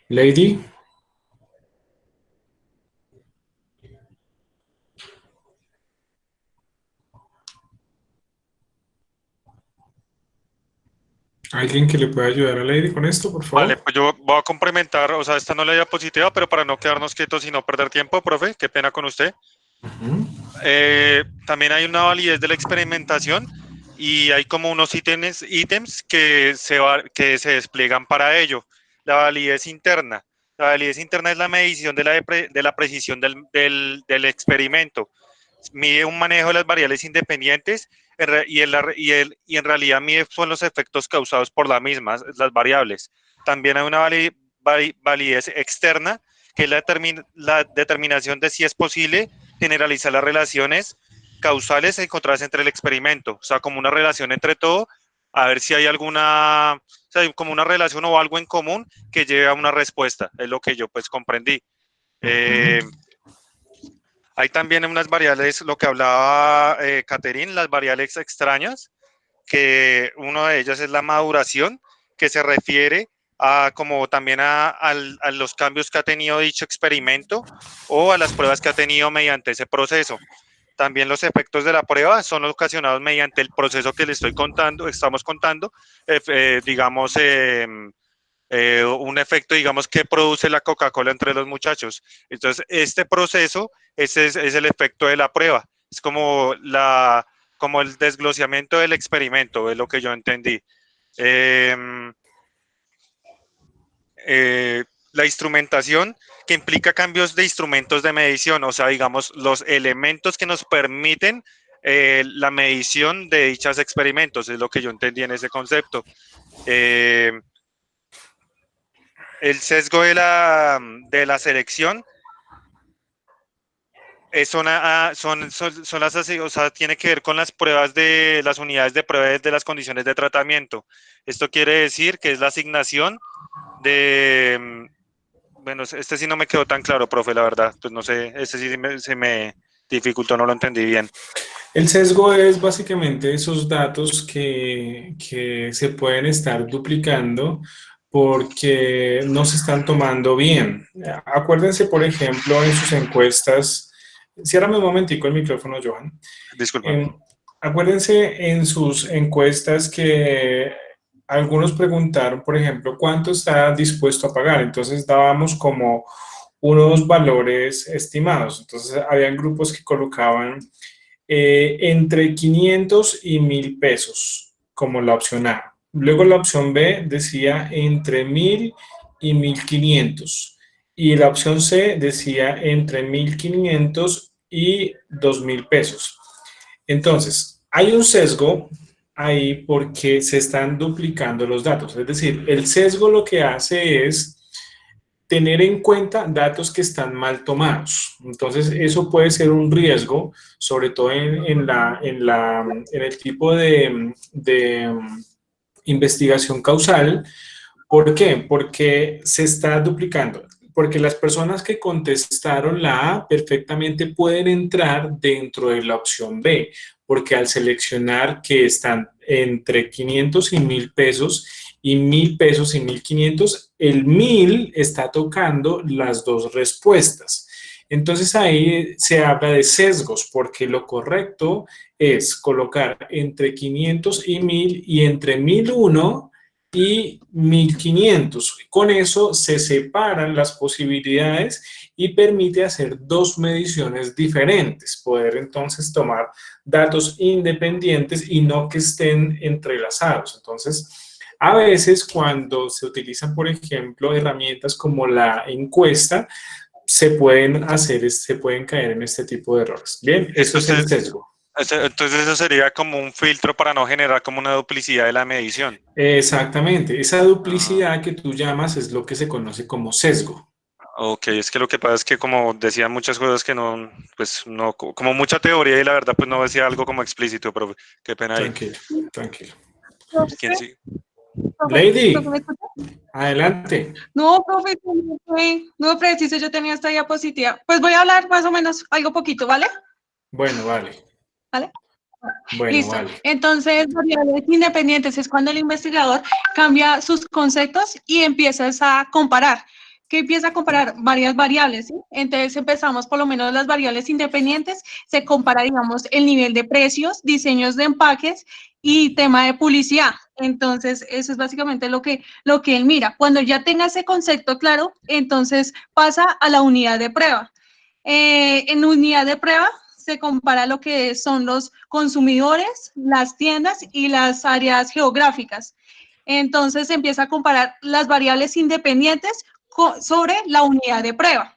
Lady. ¿Alguien que le pueda ayudar a Lady con esto, por favor? Vale, pues yo voy a complementar, o sea, esta no es la diapositiva, pero para no quedarnos quietos y no perder tiempo, profe, qué pena con usted. También hay una validez de la experimentación y hay como unos ítems que se despliegan para ello. La validez interna. La validez interna es la medición de la precisión del experimento. Mide un manejo de las variables independientes y en realidad mide son los efectos causados por las mismas, las variables. También hay una validez externa, que es la determinación de si es posible generalizar las relaciones causales encontradas entre el experimento, o sea, como una relación entre todo, a ver si hay alguna, o sea, como una relación o algo en común que lleve a una respuesta, es lo que yo pues comprendí. Hay también unas variables, lo que hablaba Catherine, las variables extrañas, que una de ellas es la maduración, que se refiere a como también a los cambios que ha tenido dicho experimento o a las pruebas que ha tenido mediante ese proceso. También los efectos de la prueba son ocasionados mediante el proceso que le estamos contando, digamos, un efecto, digamos, que produce la Coca-Cola entre los muchachos. Entonces, este proceso es el efecto de la prueba. Es como el desglosamiento del experimento, es lo que yo entendí. La instrumentación, que implica cambios de instrumentos de medición, o sea, digamos, los elementos que nos permiten la medición de dichos experimentos, es lo que yo entendí en ese concepto. El sesgo de la selección son las, o sea, tiene que ver con las pruebas de las unidades de prueba de las condiciones de tratamiento. Esto quiere decir que es la asignación de, bueno, este sí no me quedó tan claro, profe, la verdad, pues no sé, este sí se me dificultó, no lo entendí bien. El sesgo es básicamente esos datos que se pueden estar duplicando porque no se están tomando bien. Acuérdense, por ejemplo, en sus encuestas, ciérrame un momentico el micrófono, Johan. Disculpa. Acuérdense en sus encuestas que algunos preguntaron, por ejemplo, ¿cuánto está dispuesto a pagar? Entonces dábamos como unos valores estimados. Entonces habían grupos que colocaban entre 500 y 1,000 pesos como la opción A. Luego la opción B decía entre 1,000 y 1,500. Y la opción C decía entre 1,500 y 2,000 pesos. Entonces, hay un sesgo ahí porque se están duplicando los datos. Es decir, el sesgo lo que hace es tener en cuenta datos que están mal tomados. Entonces, eso puede ser un riesgo, sobre todo en el tipo de investigación causal. ¿Por qué? Porque se está duplicando. Porque las personas que contestaron la A perfectamente pueden entrar dentro de la opción B, porque al seleccionar que están entre 500 y 1,000 pesos, y 1,000 pesos y 1,500, el 1,000 está tocando las dos respuestas. Entonces ahí se habla de sesgos, porque lo correcto es colocar entre 500 y 1,000 y entre 1,001 y 1,500. Con eso se separan las posibilidades y permite hacer dos mediciones diferentes, poder entonces tomar datos independientes y no que estén entrelazados. Entonces, a veces cuando se utilizan, por ejemplo, herramientas como la encuesta, se pueden caer en este tipo de errores. Bien, eso es el sesgo. Entonces eso sería como un filtro para no generar como una duplicidad de la medición. Exactamente, esa duplicidad que tú llamas es lo que se conoce como sesgo. Ok, es que lo que pasa es que como decían muchas cosas que no, pues no, como mucha teoría y la verdad pues no decía algo como explícito, pero qué pena ahí. Tranquilo. ¿Quién sigue? Lady, ¿Profe, me escucha? adelante. No, profe, no preciso, yo tenía esta diapositiva. Pues voy a hablar más o menos algo poquito, ¿vale? Bueno, vale. ¿Vale? Bueno, listo. vale. Entonces, variables independientes es cuando el investigador cambia sus conceptos y empiezas a comparar. ¿Qué empieza a comparar? Varias variables, ¿sí? Entonces empezamos por lo menos las variables independientes, se compara, digamos, el nivel de precios, diseños de empaques y tema de publicidad. Entonces, eso es básicamente lo que él mira. Cuando ya tenga ese concepto claro, entonces pasa a la unidad de prueba. En unidad de prueba se compara lo que son los consumidores, las tiendas y las áreas geográficas. Entonces, se empieza a comparar las variables independientes sobre la unidad de prueba.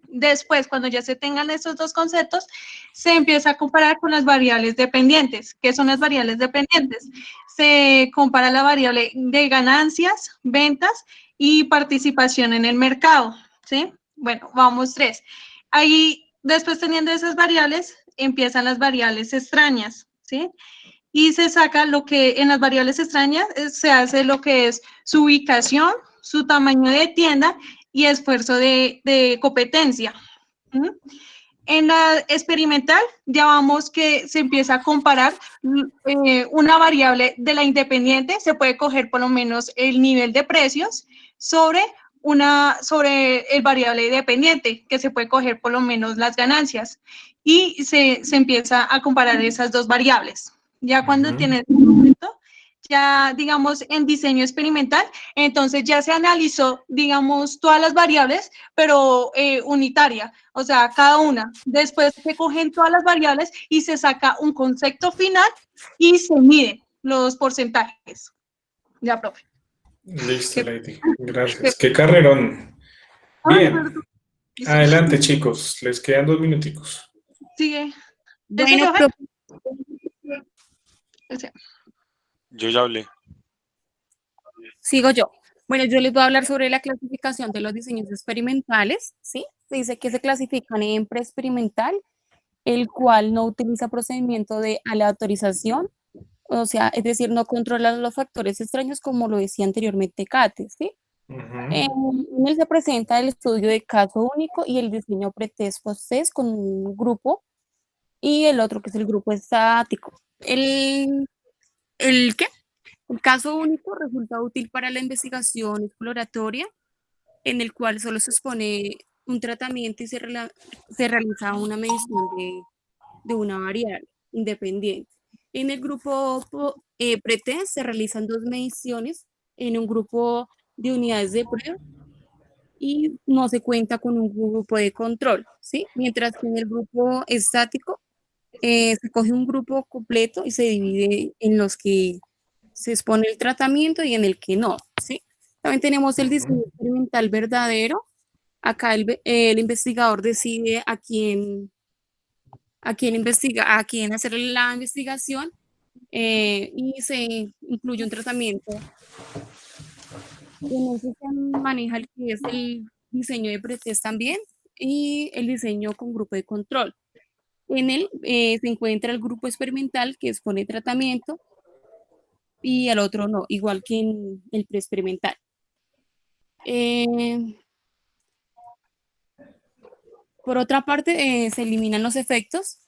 Después, cuando ya se tengan estos dos conceptos, se empieza a comparar con las variables dependientes. ¿Qué son las variables dependientes? Se compara la variable de ganancias, ventas y participación en el mercado, ¿sí? Bueno, vamos 3. Ahí, después teniendo esas variables, empiezan las variables extrañas, ¿sí? Y se saca lo que en las variables extrañas se hace lo que es su ubicación, su tamaño de tienda y esfuerzo de competencia. En la experimental ya vamos que se empieza a comparar una variable de la independiente, se puede coger por lo menos el nivel de precios sobre el variable dependiente, que se puede coger por lo menos las ganancias, y se empieza a comparar esas dos variables. Ya cuando tienes un momento, ya digamos en diseño experimental, entonces ya se analizó, digamos, todas las variables, pero unitaria, o sea, cada una. Después se cogen todas las variables y se saca un concepto final y se miden los porcentajes. Ya, profe. Listo, Lady. Gracias. Qué carrerón. Bien. Adelante, chicos. Les quedan 2 minuticos. Sigue. Bueno, Yo ya hablé. sigo yo. Bueno, yo les voy a hablar sobre la clasificación de los diseños experimentales, ¿sí? Se dice que se clasifican en preexperimental, el cual no utiliza procedimiento de aleatorización, o sea, es decir, no controla los factores extraños como lo decía anteriormente Kate, ¿sí? En él se presenta el estudio de caso único y el diseño pretest post-test con un grupo y el otro que es el grupo estático. ¿El qué? El caso único resulta útil para la investigación exploratoria, en el cual solo se expone un tratamiento y se realiza una medición de una variable independiente. En el grupo pretest se realizan 2 mediciones en un grupo de unidades de prueba y no se cuenta con un grupo de control, ¿sí? Mientras que en el grupo estático se coge un grupo completo y se divide en los que se expone el tratamiento y en el que no, ¿sí? También tenemos el diseño experimental verdadero. Acá el investigador decide a quién hacer la investigación y se incluye un tratamiento. En eso se maneja el que es el diseño de pretest también y el diseño con grupo de control. En él se encuentra el grupo experimental que expone tratamiento y el otro no, igual que en el preexperimental. Por otra parte, se eliminan los efectos.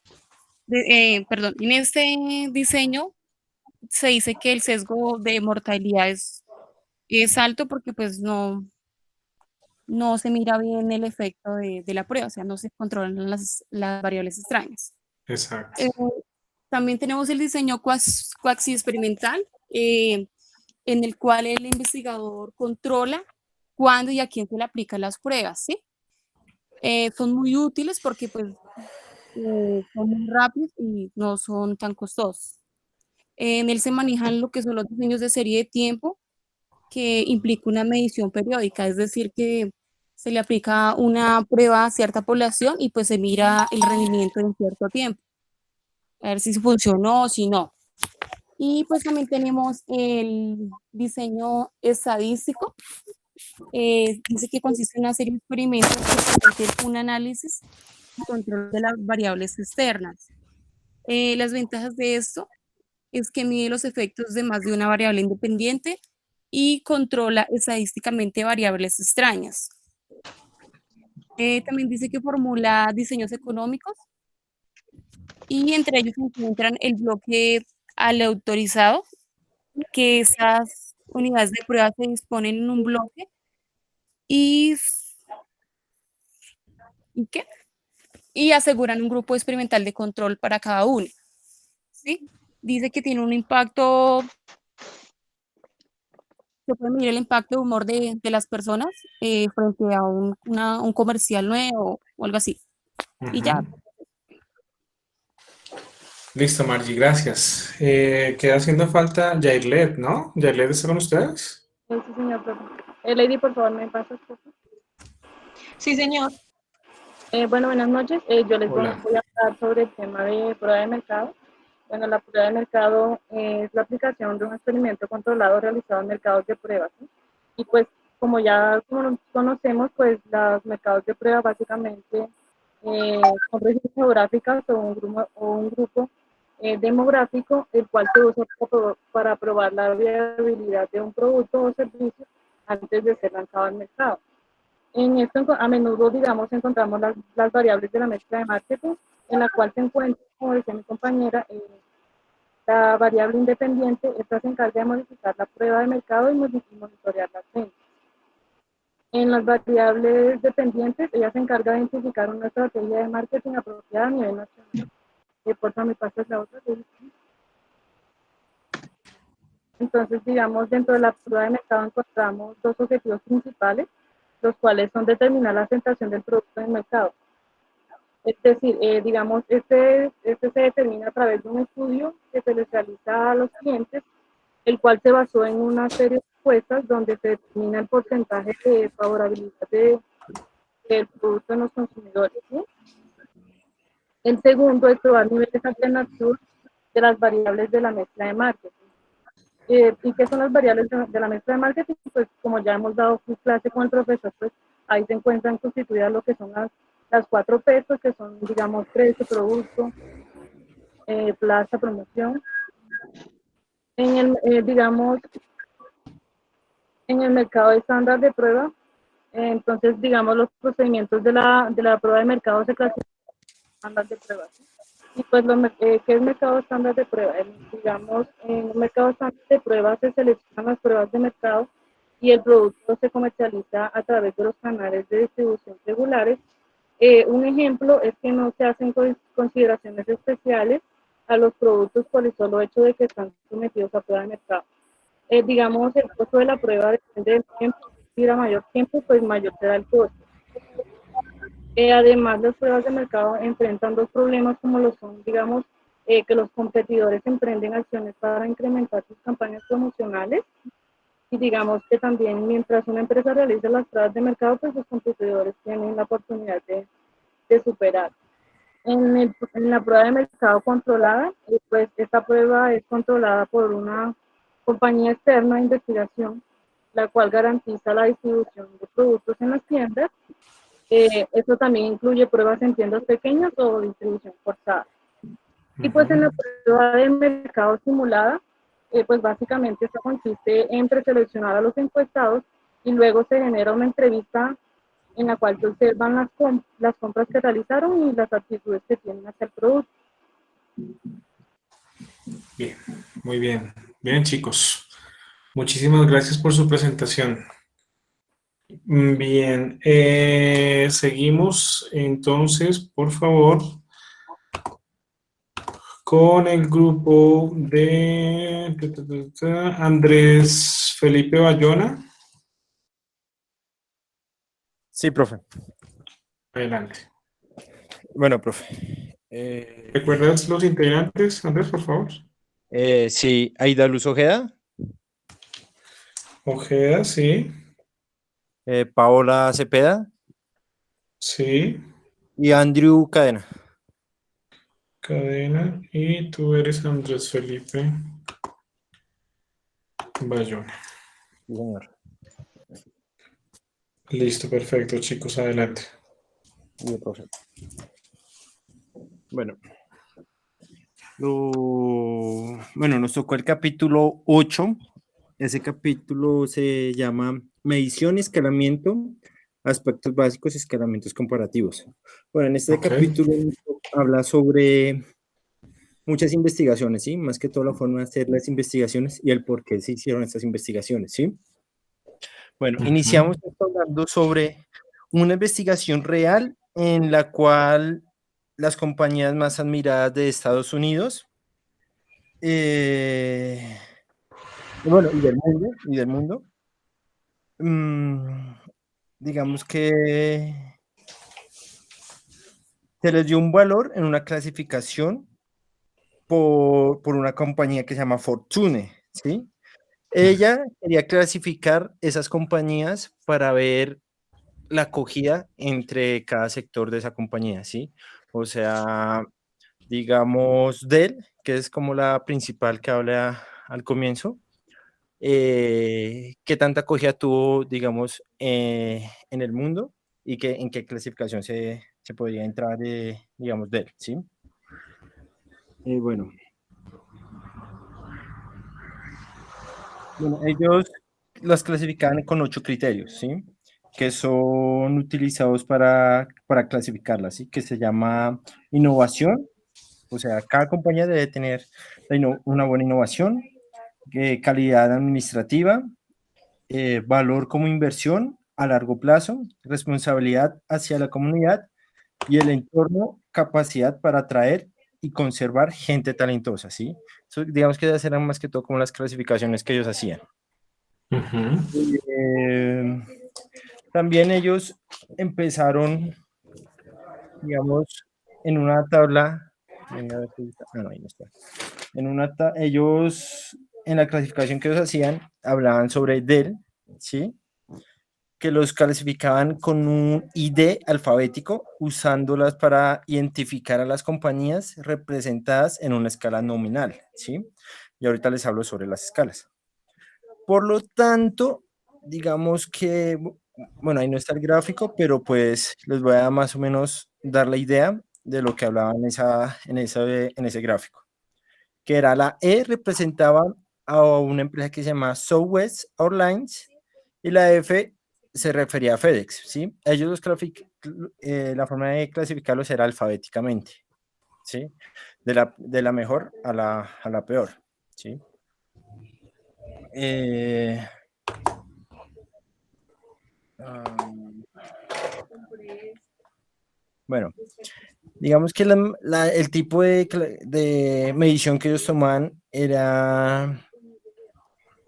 En este diseño se dice que el sesgo de mortalidad es alto porque pues no se mira bien el efecto de la prueba, o sea, no se controlan las variables extrañas. Exacto. También tenemos el diseño quasi experimental, en el cual el investigador controla cuándo y a quién se le aplican las pruebas, ¿sí? Son muy útiles porque pues son muy rápidos y no son tan costosos. En él se manejan lo que son los diseños de serie de tiempo, que implica una medición periódica, es decir, que se le aplica una prueba a cierta población y pues se mira el rendimiento en cierto tiempo, a ver si funcionó o si no. Y pues también tenemos el diseño estadístico. Dice que consiste en una serie de experimentos que permiten un análisis y control de las variables externas. Las ventajas de esto es que mide los efectos de más de una variable independiente y controla estadísticamente variables extrañas. También dice que formula diseños económicos y entre ellos se encuentran el bloque aleatorizado, que esas unidades de prueba se disponen en un bloque y aseguran un grupo experimental de control para cada uno, ¿sí? Dice que tiene un impacto, se puede medir el impacto de humor de las personas frente a un comercial nuevo o algo así. Y ya. Listo, Margie, gracias. Queda haciendo falta Yairlet, ¿no? ¿Yairlet está con ustedes? Sí, señor, profe. Lady, por favor, ¿me pasas, por favor? Sí, señor. Bueno, buenas noches. Yo les voy a hablar sobre el tema de prueba de mercado. Bueno, la prueba de mercado es la aplicación de un experimento controlado realizado en mercados de pruebas, ¿sí? Y pues, como ya conocemos, pues los mercados de prueba básicamente son regiones geográficas o un grupo demográfico, el cual se usa para probar la viabilidad de un producto o servicio antes de ser lanzado al mercado. En esto a menudo, digamos, encontramos las variables de la mezcla de marketing, en la cual se encuentra, como decía mi compañera, la variable independiente. Esta se encarga de modificar la prueba de mercado y monitorear las ventas. En las variables dependientes, ella se encarga de identificar una estrategia de marketing apropiada a nivel nacional. Por favor, me pasas la otra. Entonces, digamos, dentro de la prueba de mercado encontramos dos objetivos principales, los cuales son determinar la aceptación del producto en el mercado. Es decir, digamos, este se determina a través de un estudio que se les realiza a los clientes, el cual se basó en una serie de encuestas donde se determina el porcentaje de favorabilidad del producto en los consumidores, ¿sí? El segundo es probar niveles alternativos de las variables de la mezcla de marketing. ¿Y qué son las variables de la mezcla de marketing? Pues como ya hemos dado clase con el profesor, pues ahí se encuentran constituidas lo que son las 4 P, que son, digamos, precio, producto, plaza, promoción. Digamos, en el mercado estándar de prueba, entonces, digamos, los procedimientos de la prueba de mercado se clasifican en estándar de prueba, ¿sí? Y pues, ¿qué es mercado estándar de prueba? Digamos, en un mercado estándar de prueba se seleccionan las pruebas de mercado y el producto se comercializa a través de los canales de distribución regulares. Un ejemplo es que no se hacen consideraciones especiales a los productos por el solo hecho de que están sometidos a prueba de mercado. Digamos, el costo de la prueba depende del tiempo, y a mayor tiempo, pues mayor será el costo. Además, las pruebas de mercado enfrentan dos problemas como lo son, digamos, que los competidores emprenden acciones para incrementar sus campañas promocionales y digamos que también mientras una empresa realiza las pruebas de mercado, pues los competidores tienen la oportunidad de superar. En la prueba de mercado controlada, pues esta prueba es controlada por una compañía externa de investigación, la cual garantiza la distribución de productos en las tiendas. Esto también incluye pruebas en tiendas pequeñas o distribución forzada. Y pues en la prueba de mercado simulada, pues básicamente esto consiste en preseleccionar a los encuestados y luego se genera una entrevista en la cual se observan las compras que realizaron y las actitudes que tienen hacia el producto. Bien, muy bien. Bien, chicos. Muchísimas gracias por su presentación. Bien, seguimos entonces, por favor, con el grupo de Andrés Felipe Bayona. Sí, profe. Adelante. Bueno, profe. ¿Recuerdas los integrantes, Andrés, por favor? Sí, Aida Luz Ojeda. Ojeda, sí. Paola Cepeda. Sí. Y Andrew Cadena. Cadena. Y tú eres Andrés Felipe Bayona. Sí, señor. Listo, perfecto, chicos, adelante. Sí, profe. Bueno. Bueno, nos tocó el capítulo 8. Ese capítulo se llama Medición, Escalamiento, Aspectos Básicos y Escalamientos Comparativos. Bueno, en este capítulo habla sobre muchas investigaciones, ¿sí? Más que todo la forma de hacer las investigaciones y el por qué se hicieron estas investigaciones, ¿sí? Bueno, iniciamos hablando sobre una investigación real en la cual las compañías más admiradas de Estados Unidos, bueno, y del mundo, digamos que se les dio un valor en una clasificación por una compañía que se llama Fortune, ¿sí? Ella quería clasificar esas compañías para ver la acogida entre cada sector de esa compañía, ¿sí? O sea, digamos Dell, que es como la principal que habla al comienzo, qué tanta acogida tuvo, digamos, en el mundo y en qué clasificación se podría entrar, digamos, Dell, ¿sí? Bueno, ellos las clasificaban con 8 criterios, ¿sí? que son utilizados para clasificarlas, ¿sí? Que se llama innovación, o sea, cada compañía debe tener una buena innovación, calidad administrativa, valor como inversión a largo plazo, responsabilidad hacia la comunidad y el entorno, capacidad para atraer y conservar gente talentosa, ¿sí? Eso, digamos que esas eran más que todo como las clasificaciones que ellos hacían. También ellos empezaron, digamos, en una tabla, ellos, en la clasificación que ellos hacían, hablaban sobre Dell, ¿sí? Que los clasificaban con un ID alfabético, usándolas para identificar a las compañías representadas en una escala nominal, ¿sí? Y ahorita les hablo sobre las escalas. Por lo tanto, digamos que, bueno, ahí no está el gráfico, pero pues les voy a más o menos dar la idea de lo que hablaba en ese gráfico. Que era la E representaba a una empresa que se llama Southwest Airlines y la F se refería a FedEx, ¿sí? Ellos la forma de clasificarlos era alfabéticamente, ¿sí? De la mejor a la peor, ¿sí? Bueno, digamos que el tipo de medición que ellos tomaban era,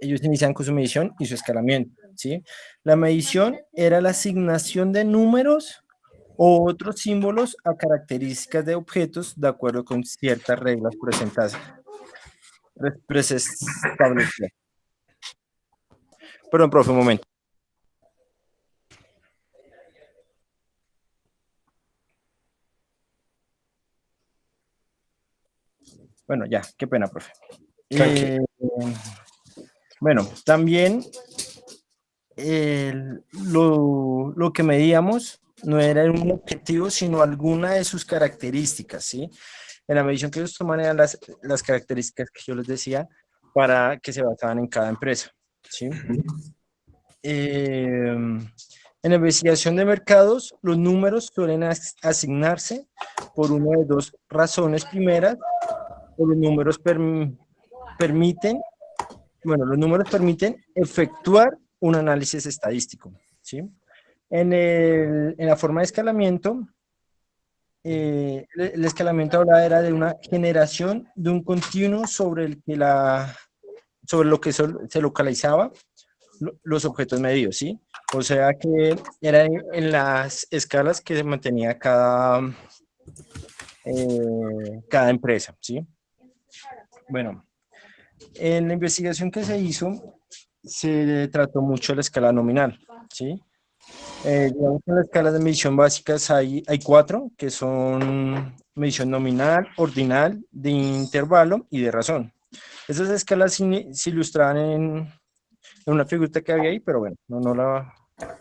ellos inician con su medición y su escalamiento, ¿sí? La medición era la asignación de números o otros símbolos a características de objetos de acuerdo con ciertas reglas preestablecidas. Perdón, profe, un momento. Bueno, ya, qué pena, profe. Bueno, también lo que medíamos no era un objetivo, sino alguna de sus características, ¿sí? En la medición que ellos toman eran las características que yo les decía para que se basaban en cada empresa, ¿sí? En la investigación de mercados, los números suelen asignarse por una de dos razones primeras. Los números permiten efectuar un análisis estadístico, ¿sí? En la forma de escalamiento, el escalamiento hablaba era de una generación de un continuo sobre lo que se localizaba los objetos medidos, ¿sí? O sea que era en las escalas que se mantenía cada empresa, ¿sí? Bueno, en la investigación que se hizo, se trató mucho la escala nominal, ¿sí? Digamos que en las escalas de medición básicas hay 4, que son medición nominal, ordinal, de intervalo y de razón. Esas escalas se ilustraban en una figurita que había ahí, pero bueno,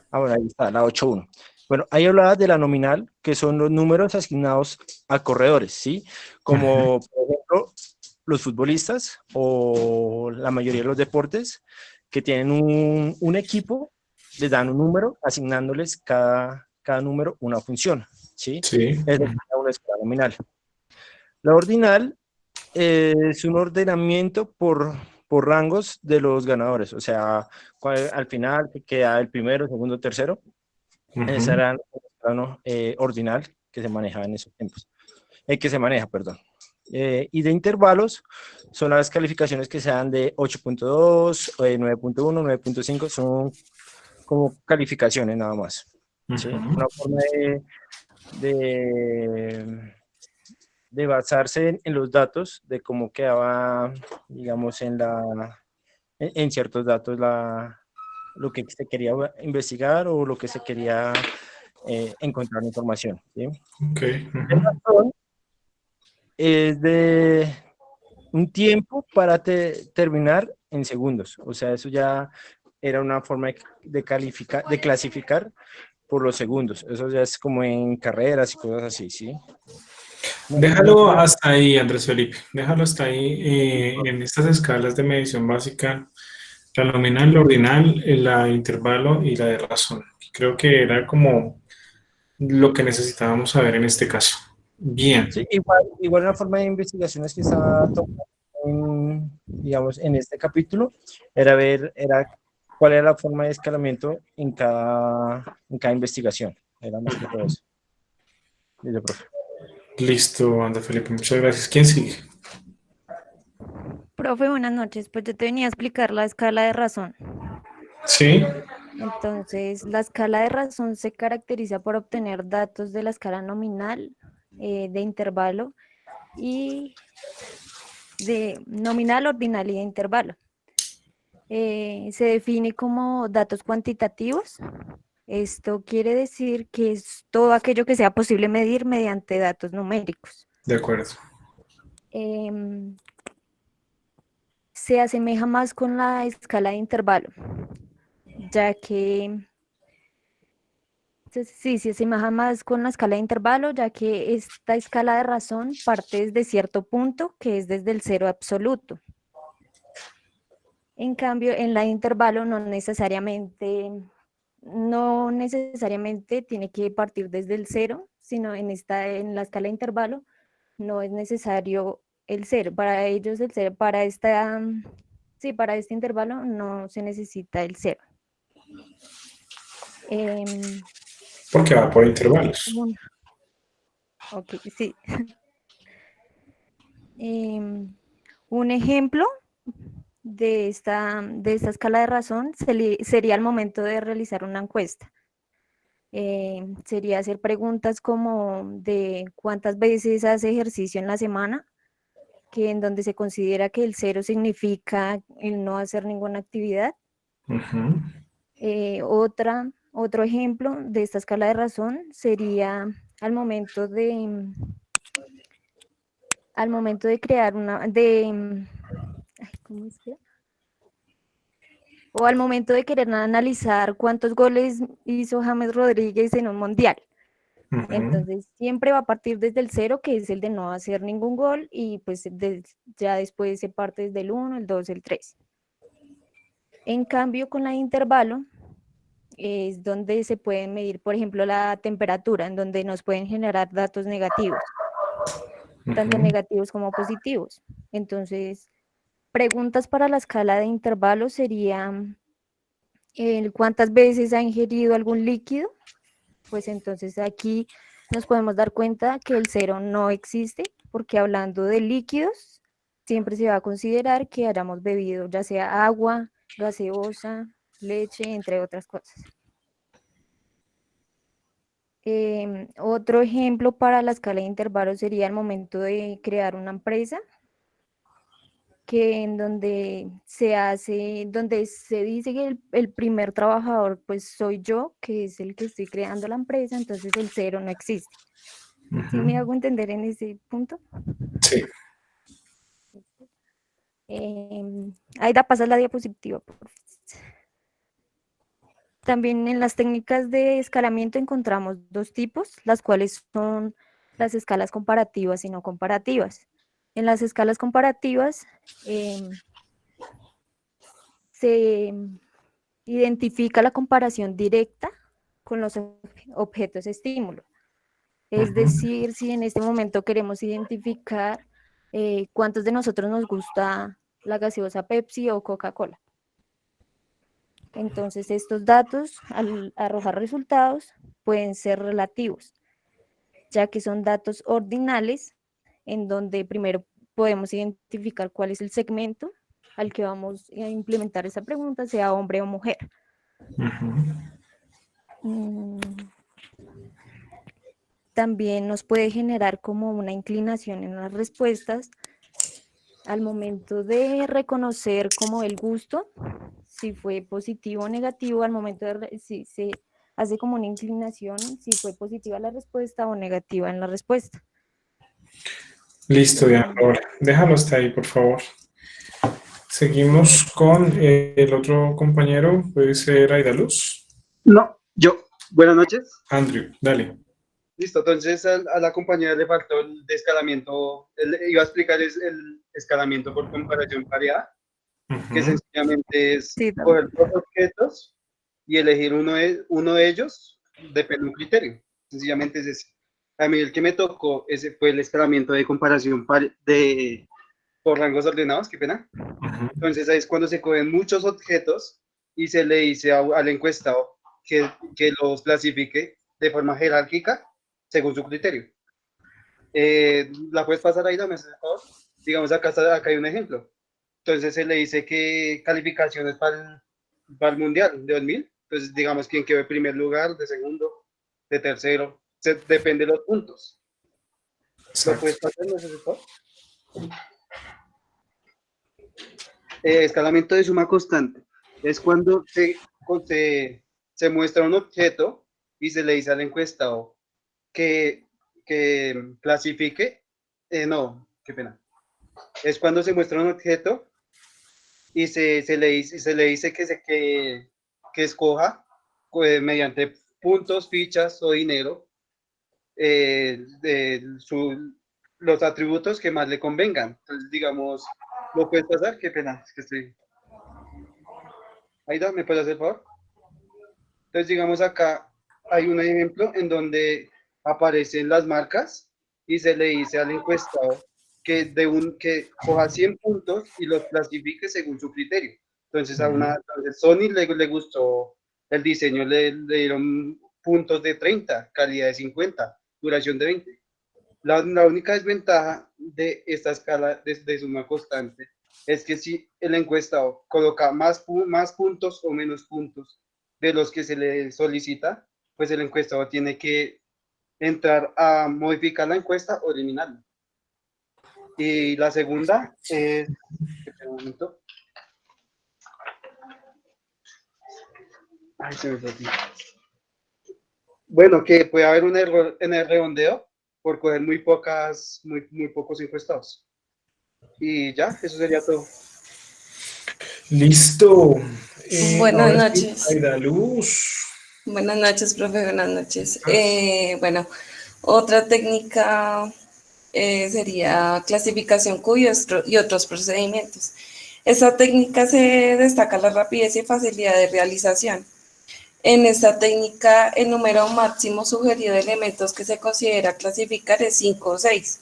ahora ahí está, la 8.1. Bueno, ahí hablaba de la nominal, que son los números asignados a corredores, ¿sí? Como, por ejemplo, los futbolistas o la mayoría de los deportes que tienen un equipo, les dan un número, asignándoles cada número una función, ¿sí? Sí. Es una escala nominal. La ordinal es un ordenamiento por rangos de los ganadores, o sea, al final queda el primero, segundo, tercero. Esa era la escala ordinal que se manejaba en esos tiempos. Que se maneja, perdón. Y de intervalos son las calificaciones que se dan de 8.2, 9.1, 9.5, son como calificaciones nada más, ¿sí? Una forma de basarse en los datos, de cómo quedaba, digamos, en ciertos datos lo que se quería investigar o lo que se quería encontrar información, ¿sí? Okay. Es de un tiempo para terminar en segundos, o sea, eso ya era una forma de clasificar por los segundos, eso ya es como en carreras y cosas así, ¿sí? Déjalo hasta ahí, Andrés Felipe, déjalo hasta ahí en estas escalas de medición básica. La nominal, la ordinal, la intervalo y la de razón. Creo que era como lo que necesitábamos saber en este caso. Bien. Sí, igual una forma de investigaciones que estaba tocando digamos, en este capítulo, era ver cuál era la forma de escalamiento en cada investigación. Era más que todo eso. Dile, profe. Listo, Anda Felipe, muchas gracias. ¿Quién sigue? Profe, buenas noches. Pues yo te venía a explicar la escala de razón. Sí. Entonces, la escala de razón se caracteriza por obtener datos de la escala nominal, de intervalo y de nominal, ordinal y de intervalo. Se define como datos cuantitativos. Esto quiere decir que es todo aquello que sea posible medir mediante datos numéricos. De acuerdo. Se asemeja más con la escala de intervalo, ya que sí, se asemeja más con la escala de intervalo, ya que esta escala de razón parte desde cierto punto, que es desde el cero absoluto. En cambio, en la de intervalo no necesariamente tiene que partir desde el cero, sino en la escala de intervalo no es necesario el cero. Para ellos el cero, para este intervalo no se necesita el cero. Porque va por intervalos. Ok, sí. Un ejemplo de esta escala de razón sería al momento de realizar una encuesta. Sería hacer preguntas como de cuántas veces hace ejercicio en la semana, que en donde se considera que el cero significa el no hacer ninguna actividad. Otro ejemplo de esta escala de razón sería al momento de crear ¿cómo es que? O al momento de querer analizar cuántos goles hizo James Rodríguez en un mundial. Entonces siempre va a partir desde el cero, que es el de no hacer ningún gol, y pues ya después se parte desde el 1, el 2, el 3. En cambio, con la de intervalo es donde se puede medir, por ejemplo, la temperatura, en donde nos pueden generar datos negativos, tanto negativos como positivos. Entonces, preguntas para la escala de intervalo serían ¿cuántas veces ha ingerido algún líquido? Pues entonces aquí nos podemos dar cuenta que el cero no existe, porque hablando de líquidos, siempre se va a considerar que hayamos bebido ya sea agua, gaseosa, leche, entre otras cosas. Otro ejemplo para la escala de intervalos sería el momento de crear una empresa, que en donde se dice que el primer trabajador pues soy yo, que es el que estoy creando la empresa, entonces el cero no existe. ¿Sí me hago entender en ese punto? Sí. Ahí pasa la diapositiva. También en las técnicas de escalamiento encontramos dos tipos, las cuales son las escalas comparativas y no comparativas. En las escalas comparativas se identifica la comparación directa con los objetos estímulo. Es decir, si en este momento queremos identificar cuántos de nosotros nos gusta la gaseosa Pepsi o Coca-Cola. Entonces, estos datos, al arrojar resultados, pueden ser relativos, ya que son datos ordinales, en donde primero podemos identificar cuál es el segmento al que vamos a implementar esa pregunta, sea hombre o mujer. También nos puede generar como una inclinación en las respuestas al momento de reconocer como el gusto, si fue positivo o negativo, al momento de si se hace como una inclinación, si fue positiva la respuesta o negativa en la respuesta. Listo, Diana. Ahora, déjalo hasta ahí, por favor. Seguimos con el otro compañero, puede ser Aidaluz. No, yo. Buenas noches. Andrew, dale. Listo, entonces a la compañera le faltó el de escalamiento, él iba a explicar el escalamiento por comparación variada. que sencillamente es Sí, coger dos objetos y elegir uno de ellos, depende de un criterio. Sencillamente es ese. A mí el que me tocó, ese fue el escalamiento de comparación por rangos ordenados, qué pena. Entonces ahí es cuando se cogen muchos objetos y se le dice al encuestado que los clasifique de forma jerárquica según su criterio. ¿La puedes pasar ahí, dame, por favor? Digamos, acá hay un ejemplo. Entonces se le dice que calificaciones para el Mundial de 2000. Entonces, digamos, quién quedó en primer lugar, de segundo, de tercero. Depende de los puntos. ¿Lo puedes pasar, no sé si por favor? Escalamiento de suma constante. Es cuando se muestra un objeto y se le dice al encuestado que clasifique. No, qué pena. Es cuando se muestra un objeto y se le dice que escoja mediante puntos, fichas o dinero los atributos que más le convengan. Entonces, digamos, ¿lo puedes pasar? Qué pena, es que estoy... Aida, ¿me puedes hacer favor? Entonces, digamos, acá hay un ejemplo en donde aparecen las marcas y se le dice al encuestado que coja 100 puntos y los clasifique según su criterio. Entonces, entonces Sony le gustó el diseño, le dieron puntos de 30, calidad de 50, duración de 20. La única desventaja de esta escala de suma constante es que si el encuestado coloca más puntos o menos puntos de los que se le solicita, pues el encuestado tiene que entrar a modificar la encuesta o eliminarla. Y la segunda es... Un momento. Ay, se me fue aquí. Bueno, que puede haber un error en el redondeo por coger muy pocos encuestados. Y ya, eso sería todo. Listo. Buenas Ahora sí, noches. Aida Luz. Buenas noches, profe. Buenas noches. Bueno, otra técnica sería clasificación Q y otros procedimientos. Esta técnica se destaca la rapidez y facilidad de realización. En esta técnica, el número máximo sugerido de elementos que se considera clasificar es 5 o 6.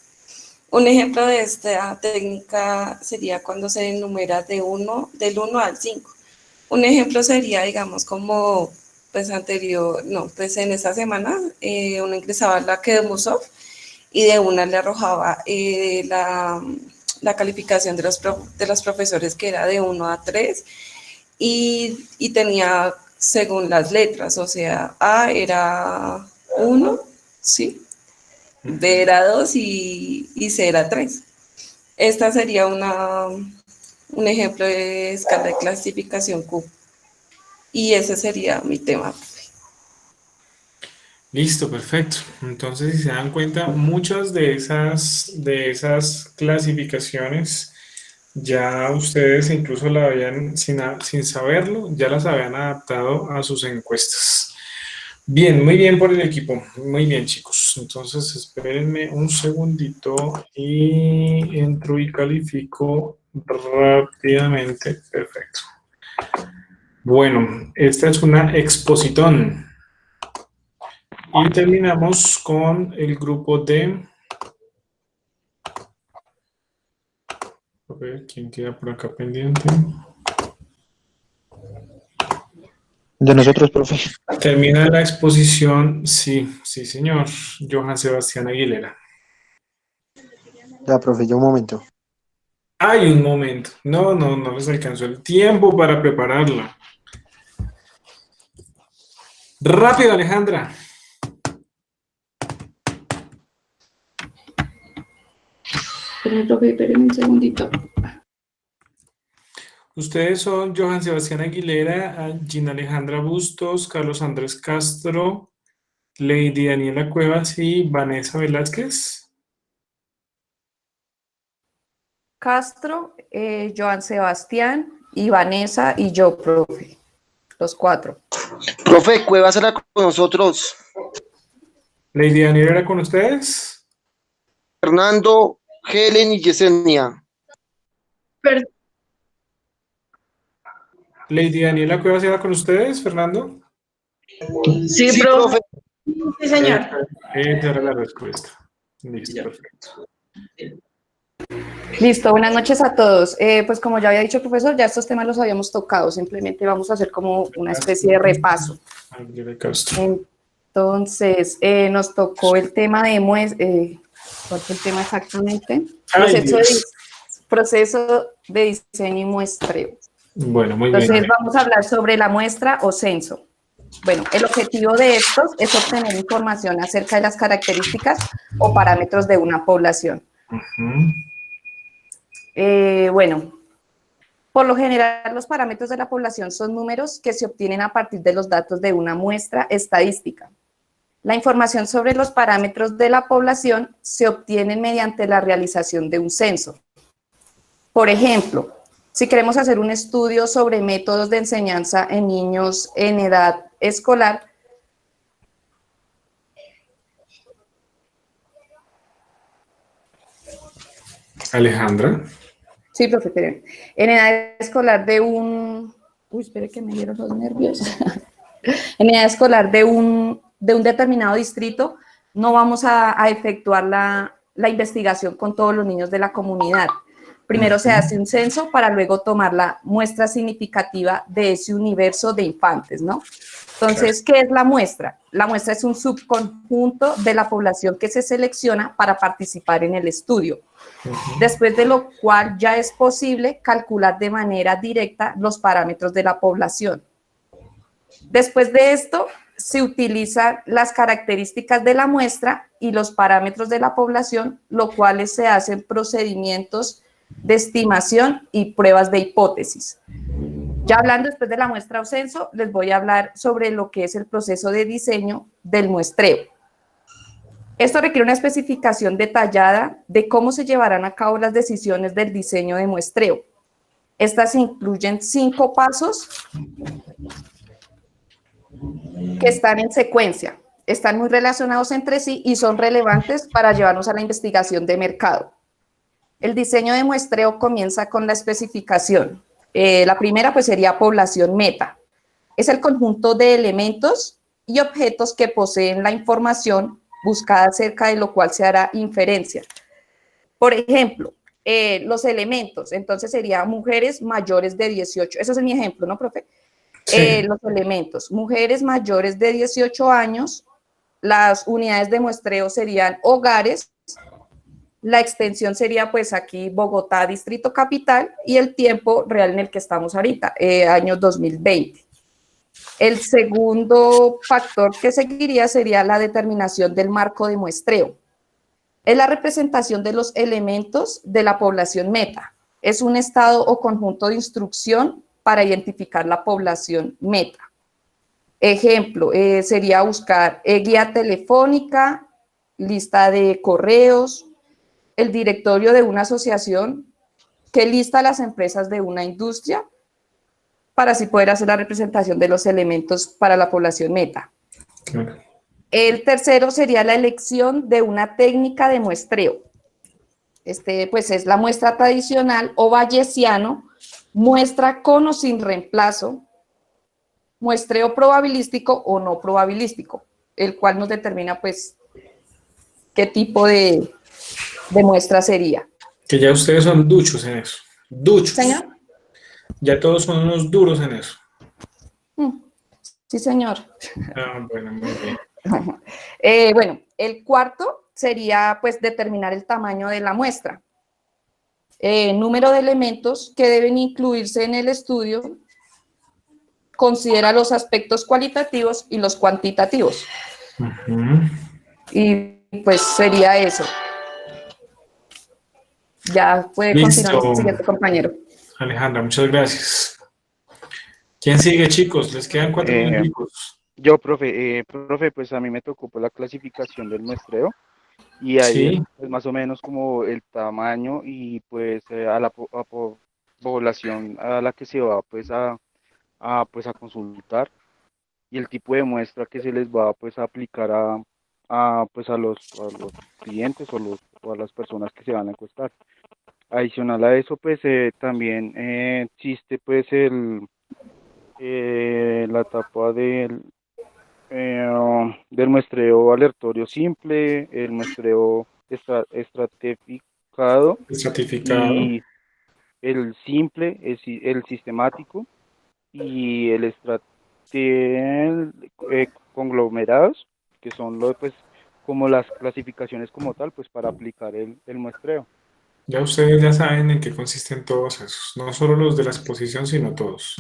Un ejemplo de esta técnica sería cuando se enumera del 1 al 5. Un ejemplo sería, digamos, como pues en esta semana uno ingresaba a la Kedemusoft y de una le arrojaba la calificación de los profesores, que era de 1 a 3 y tenía según las letras, o sea, A era 1, ¿sí? B era 2 y C era 3. Esta sería un ejemplo de escala de clasificación Q. Y ese sería mi tema. Listo, perfecto. Entonces, si se dan cuenta, muchas de esas clasificaciones ya ustedes incluso la habían, sin saberlo, ya las habían adaptado a sus encuestas. Bien, muy bien por el equipo. Muy bien, chicos. Entonces, espérenme un segundito y entro y califico rápidamente. Perfecto. Bueno, esta es una expositón. Y terminamos con el grupo de... A ver, ¿quién queda por acá pendiente? De nosotros, profe. Termina la exposición, sí, señor, Johan Sebastián Aguilera. Ya, profe, ya un momento. Hay un momento. No les alcanzó el tiempo para prepararla. Rápido, Alejandra. Esperen un segundito. Ustedes son Johan Sebastián Aguilera, Gina Alejandra Bustos, Carlos Andrés Castro, Lady Daniela Cuevas y Vanessa Velázquez. Castro, Joan Sebastián, y Vanessa y yo, profe. Los 4. Profe, Cuevas era con nosotros. Lady Daniela era con ustedes. Fernando, Helen y Yesenia. Lady Daniela Cuevas era con ustedes, Fernando. Sí, profe. Sí, señor. Esa era la respuesta. Listo, perfecto. Listo, buenas noches a todos. Pues como ya había dicho el profesor, ya estos temas los habíamos tocado, simplemente vamos a hacer como una especie de repaso. Entonces, nos tocó el tema de ¿cuál fue el tema exactamente? Proceso de diseño y muestreo. Bueno, muy bien. Entonces, vamos a hablar sobre la muestra o censo. Bueno, el objetivo de estos es obtener información acerca de las características o parámetros de una población. Bueno, por lo general los parámetros de la población son números que se obtienen a partir de los datos de una muestra estadística. La información sobre los parámetros de la población se obtiene mediante la realización de un censo. Por ejemplo, si queremos hacer un estudio sobre métodos de enseñanza en niños en edad escolar, Alejandra. sí, profe, en edad escolar de un... Uy, espere que me dieron los nervios. En edad escolar de un determinado distrito, no vamos a efectuar la investigación con todos los niños de la comunidad. Primero se hace un censo para luego tomar la muestra significativa de ese universo de infantes, ¿no? Entonces, ¿qué es la muestra? La muestra es un subconjunto de la población que se selecciona para participar en el estudio, después de lo cual ya es posible calcular de manera directa los parámetros de la población. Después de esto, se utilizan las características de la muestra y los parámetros de la población, lo cual se hacen procedimientos de estimación y pruebas de hipótesis. Ya hablando después de la muestra o censo, les voy a hablar sobre lo que es el proceso de diseño del muestreo. Esto requiere una especificación detallada de cómo se llevarán a cabo las decisiones del diseño de muestreo. Estas incluyen 5 pasos que están en secuencia, están muy relacionados entre sí y son relevantes para llevarnos a la investigación de mercado. El diseño de muestreo comienza con la especificación. La primera pues sería población meta. Es el conjunto de elementos y objetos que poseen la información buscada acerca de lo cual se hará inferencia. Por ejemplo, los elementos, entonces sería mujeres mayores de 18, ese es mi ejemplo, ¿no, profe? Sí. Los elementos, mujeres mayores de 18 años, las unidades de muestreo serían hogares, la extensión sería pues aquí Bogotá, Distrito Capital, y el tiempo real en el que estamos ahorita, año 2020. El segundo factor que seguiría sería la determinación del marco de muestreo. Es la representación de los elementos de la población meta. Es un estado o conjunto de instrucción para identificar la población meta. Ejemplo, sería buscar guía telefónica, lista de correos, el directorio de una asociación que lista las empresas de una industria para así poder hacer la representación de los elementos para la población meta. Claro. El tercero sería la elección de una técnica de muestreo. Pues es la muestra tradicional o bayesiano, muestra con o sin reemplazo, muestreo probabilístico o no probabilístico, el cual nos determina pues qué tipo de muestra sería. Que ya ustedes son duchos en eso. Duchos. ¿Señor? Ya todos son unos duros en eso. Sí, señor. Ah, bueno, muy bien. Bueno, el cuarto sería pues determinar el tamaño de la muestra. Número de elementos que deben incluirse en el estudio, considera los aspectos cualitativos y los cuantitativos. Y pues sería eso. Ya puede continuar el siguiente compañero. Alejandra, muchas gracias. ¿Quién sigue, chicos? Les quedan 4 minutos. Yo, profe, pues a mí me tocó pues, la clasificación del muestreo y ahí es pues, más o menos como el tamaño y pues a la población a la que se va pues a consultar y el tipo de muestra que se les va pues a aplicar a los clientes o a las personas que se van a encuestar. Adicional a eso, pues también existe pues la etapa del muestreo aleatorio simple, el muestreo estratificado Estratificado. y el simple, el sistemático y el conglomerados, que son pues como las clasificaciones como tal, pues para aplicar el muestreo. Ya ustedes ya saben en qué consisten todos esos, no solo los de la exposición, sino todos.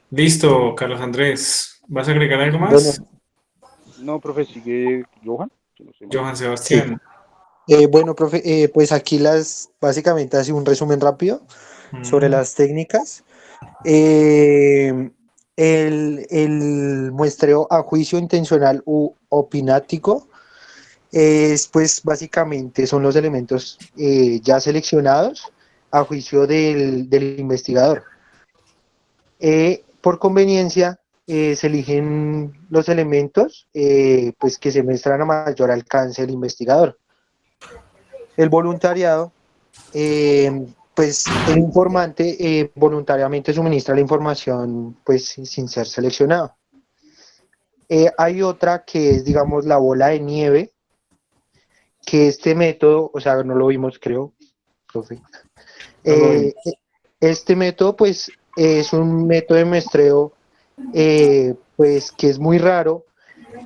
Listo, Carlos Andrés, ¿vas a agregar algo más? Bueno, No, profe, sigue Johan. Si no estoy mal. Johan sí. Sebastián. Bueno, profe, pues aquí básicamente hace un resumen rápido sobre las técnicas. El muestreo a juicio intencional u opinático es, pues, básicamente son los elementos ya seleccionados a juicio del investigador. Por conveniencia, se eligen los elementos pues, que se muestran a mayor alcance del investigador. El voluntariado, pues el informante voluntariamente suministra la información pues sin ser seleccionado. Hay otra que es, digamos, la bola de nieve, que este método, o sea, no lo vimos, creo, profe. Este método, pues, es un método de muestreo, pues, que es muy raro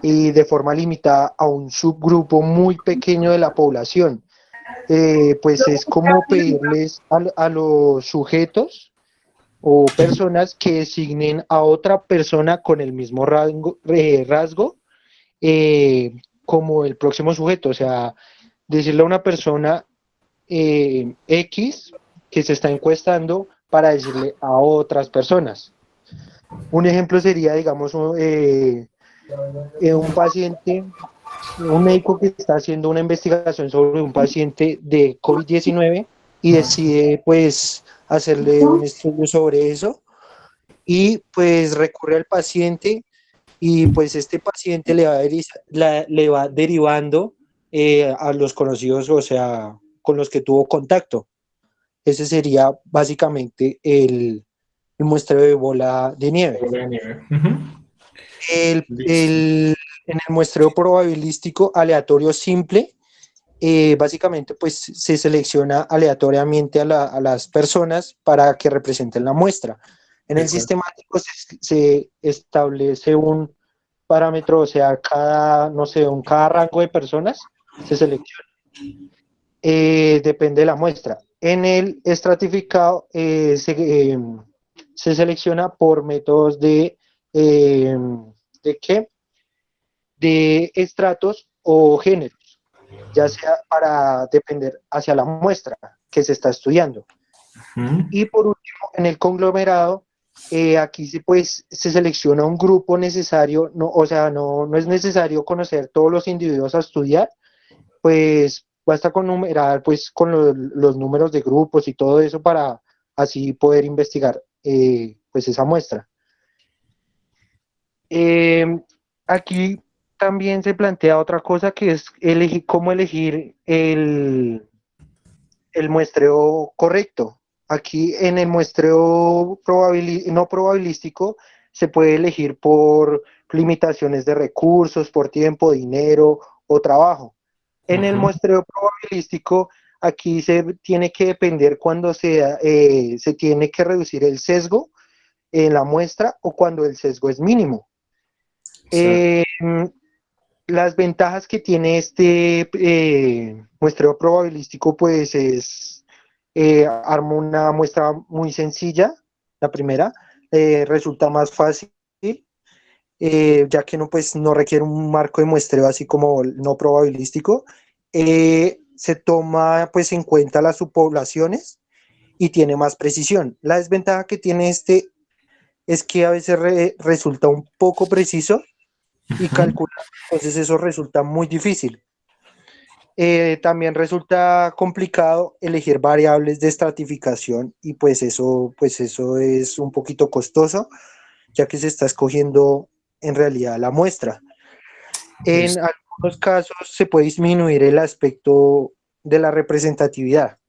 y de forma limitada a un subgrupo muy pequeño de la población. Pues es como pedirles a los sujetos o personas que designen a otra persona con el mismo rasgo como el próximo sujeto, o sea, decirle a una persona X que se está encuestando para decirle a otras personas. Un ejemplo sería, digamos, un paciente, un médico que está haciendo una investigación sobre un paciente de COVID-19 y decide, pues, hacerle un estudio sobre eso y, pues, recurre al paciente y, pues, este paciente le va derivando a los conocidos, o sea, con los que tuvo contacto. Ese sería básicamente el muestreo de bola de nieve. En el muestreo probabilístico aleatorio simple, básicamente pues se selecciona aleatoriamente a las personas para que representen la muestra. En el sistemático se establece un parámetro, o sea, cada rango de personas se selecciona. Depende de la muestra. En el estratificado se selecciona por métodos ¿de qué? De estratos o géneros, ya sea para depender hacia la muestra que se está estudiando. Y por último, en el conglomerado, aquí se selecciona un grupo necesario, o sea, no es necesario conocer todos los individuos a estudiar, pues basta con numerar pues con los números de grupos y todo eso para así poder investigar pues esa muestra. Aquí también se plantea otra cosa que es cómo elegir el muestreo correcto. Aquí en el muestreo no probabilístico se puede elegir por limitaciones de recursos, por tiempo, dinero o trabajo. En el muestreo probabilístico, aquí se tiene que depender cuando se tiene que reducir el sesgo en la muestra o cuando el sesgo es mínimo. Las ventajas que tiene este muestreo probabilístico, pues es arma una muestra muy sencilla, la primera, resulta más fácil, ya que no requiere un marco de muestreo así como el no probabilístico. Se toma pues en cuenta las subpoblaciones y tiene más precisión. La desventaja que tiene este es que a veces resulta un poco preciso y calcular, entonces eso resulta muy difícil. También resulta complicado elegir variables de estratificación y pues eso es un poquito costoso, ya que se está escogiendo en realidad la muestra. En algunos casos se puede disminuir el aspecto de la representatividad.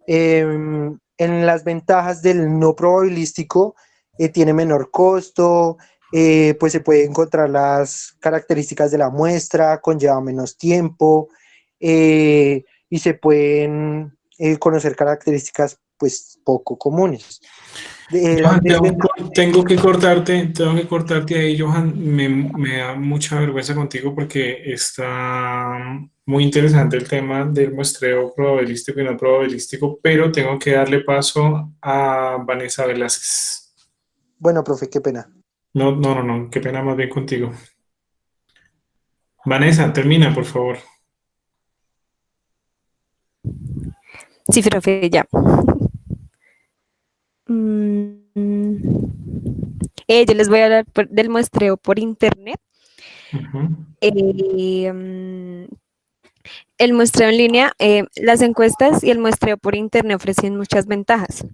En las ventajas del no probabilístico tiene menor costo, pues se puede encontrar las características de la muestra, conlleva menos tiempo y se pueden conocer características pues poco comunes. Johan, tengo que cortarte ahí, Johan. Me da mucha vergüenza contigo porque está muy interesante el tema del muestreo probabilístico y no probabilístico, pero tengo que darle paso a Vanessa Velázquez. Bueno, profe, qué pena. No, qué pena más bien contigo. Vanessa, termina, por favor. Sí, profe, ya. Yo les voy a hablar del muestreo por internet. El muestreo en línea, las encuestas y el muestreo por internet ofrecen muchas ventajas.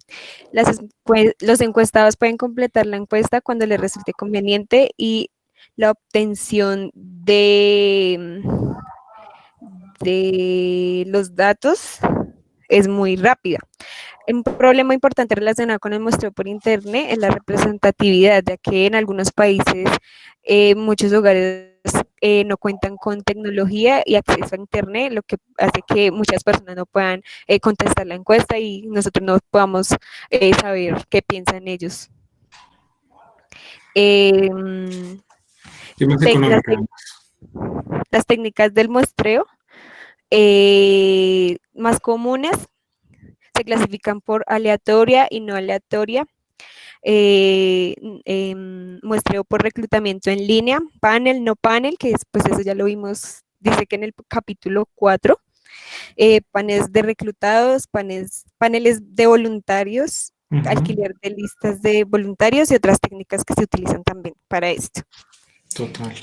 Los encuestados pueden completar la encuesta cuando les resulte conveniente y la obtención de los datos es muy rápida. Un problema importante relacionado con el muestreo por internet es la representatividad, ya que en algunos países muchos hogares no cuentan con tecnología y acceso a internet, lo que hace que muchas personas no puedan contestar la encuesta y nosotros no podamos saber qué piensan ellos. Las técnicas del muestreo más comunes se clasifican por aleatoria y no aleatoria, muestreo por reclutamiento en línea, panel, no panel, que pues eso ya lo vimos, dice que en el capítulo 4, paneles de reclutados, paneles de voluntarios, alquiler de listas de voluntarios y otras técnicas que se utilizan también para esto. Total.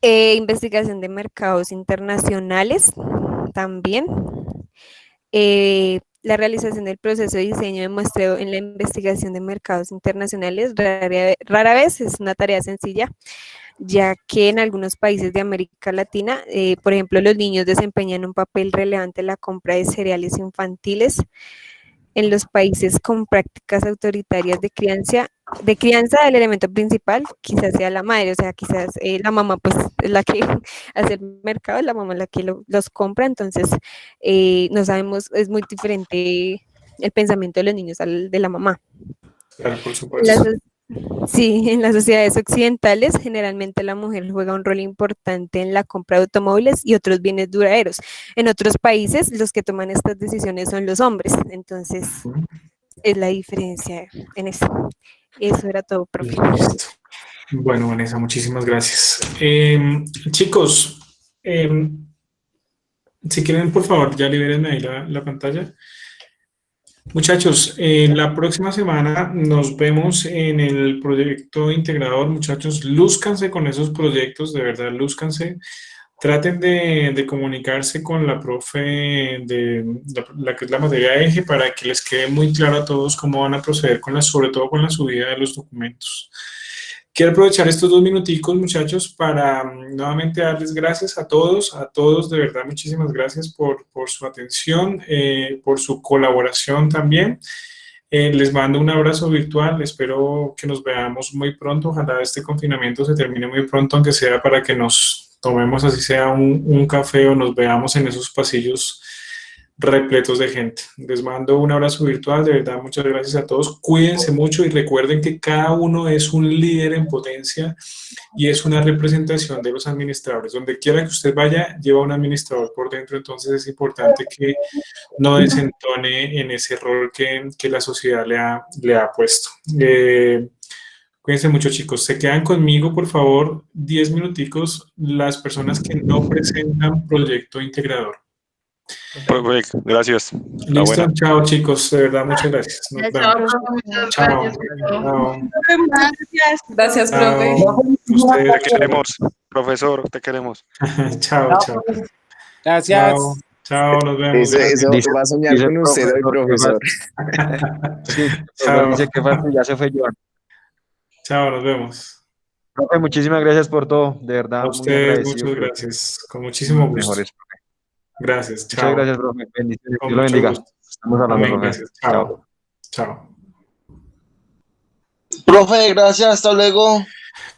Investigación de mercados internacionales también. La realización del proceso de diseño de muestreo en la investigación de mercados internacionales rara vez es una tarea sencilla, ya que en algunos países de América Latina, por ejemplo, los niños desempeñan un papel relevante en la compra de cereales infantiles. En los países con prácticas autoritarias de crianza, el elemento principal quizás sea la madre, o sea, quizás la mamá pues es la que hace el mercado, la mamá es la que los compra, entonces no sabemos, es muy diferente el pensamiento de los niños al de la mamá. Claro, por supuesto. Sí, en las sociedades occidentales generalmente la mujer juega un rol importante en la compra de automóviles y otros bienes duraderos. En otros países los que toman estas decisiones son los hombres, entonces es la diferencia en eso. Eso era todo, profe. Listo. Bueno, Vanessa, muchísimas gracias. Chicos, si quieren, por favor, ya libérenme ahí la pantalla. Muchachos, la próxima semana nos vemos en el proyecto integrador. Muchachos, lúzcanse con esos proyectos, de verdad, lúzcanse. Traten de comunicarse con la profe de la que es la materia eje para que les quede muy claro a todos cómo van a proceder sobre todo con la subida de los documentos. Quiero aprovechar estos 2 minuticos, muchachos, para nuevamente darles gracias a todos, de verdad, muchísimas gracias por su atención, por su colaboración también. Les mando un abrazo virtual, espero que nos veamos muy pronto, ojalá este confinamiento se termine muy pronto, aunque sea para que nos tomemos así sea un café o nos veamos en esos pasillos repletos de gente. Les mando un abrazo virtual, de verdad, muchas gracias a todos, cuídense mucho y recuerden que cada uno es un líder en potencia y es una representación de los administradores. Donde quiera que usted vaya, lleva un administrador por dentro, entonces es importante que no desentone en ese rol que la sociedad le ha puesto. Cuídense mucho, chicos. Se quedan conmigo, por favor, 10 minuticos, las personas que no presentan proyecto integrador. Gracias. Listo, chao chicos, de verdad, muchas gracias. Nos vemos. Chao. Gracias, profe. Usted, te queremos, profesor, te queremos. Chao. Gracias. Chao, nos vemos. Eso va a soñar con usted hoy, profesor. Chao. Dice que ya se fue Joan. Chao, nos vemos. Profe, muchísimas gracias por todo, de verdad. A ustedes, muchas gracias. Con muchísimo gusto. Gracias, chao. Muchas gracias, profe. Bendiciones. Dios lo bendiga. Estamos hablando, Amén, profe. gracias. Chao. profe, gracias, hasta luego.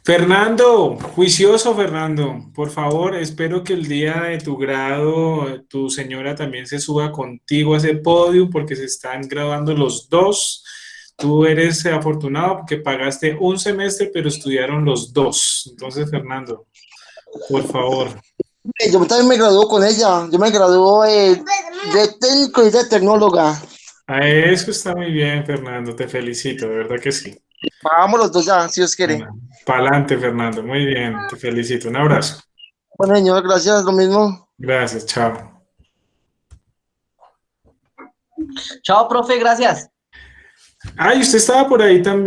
Fernando, juicioso Fernando, por favor, espero que el día de tu grado tu señora también se suba contigo a ese podio porque se están graduando los dos. Tú eres afortunado porque pagaste un semestre, pero estudiaron los dos. Entonces, Fernando, por favor. Yo también me graduó con ella, yo me graduó de técnico y de tecnóloga. A eso está muy bien, Fernando, te felicito, de verdad que sí. Vamos los dos ya, si Dios quiere. Para adelante, Fernando, muy bien, te felicito. Un abrazo. Bueno, señor, gracias, lo mismo. Gracias, chao. Chao, profe, gracias. Ay, usted estaba por ahí también.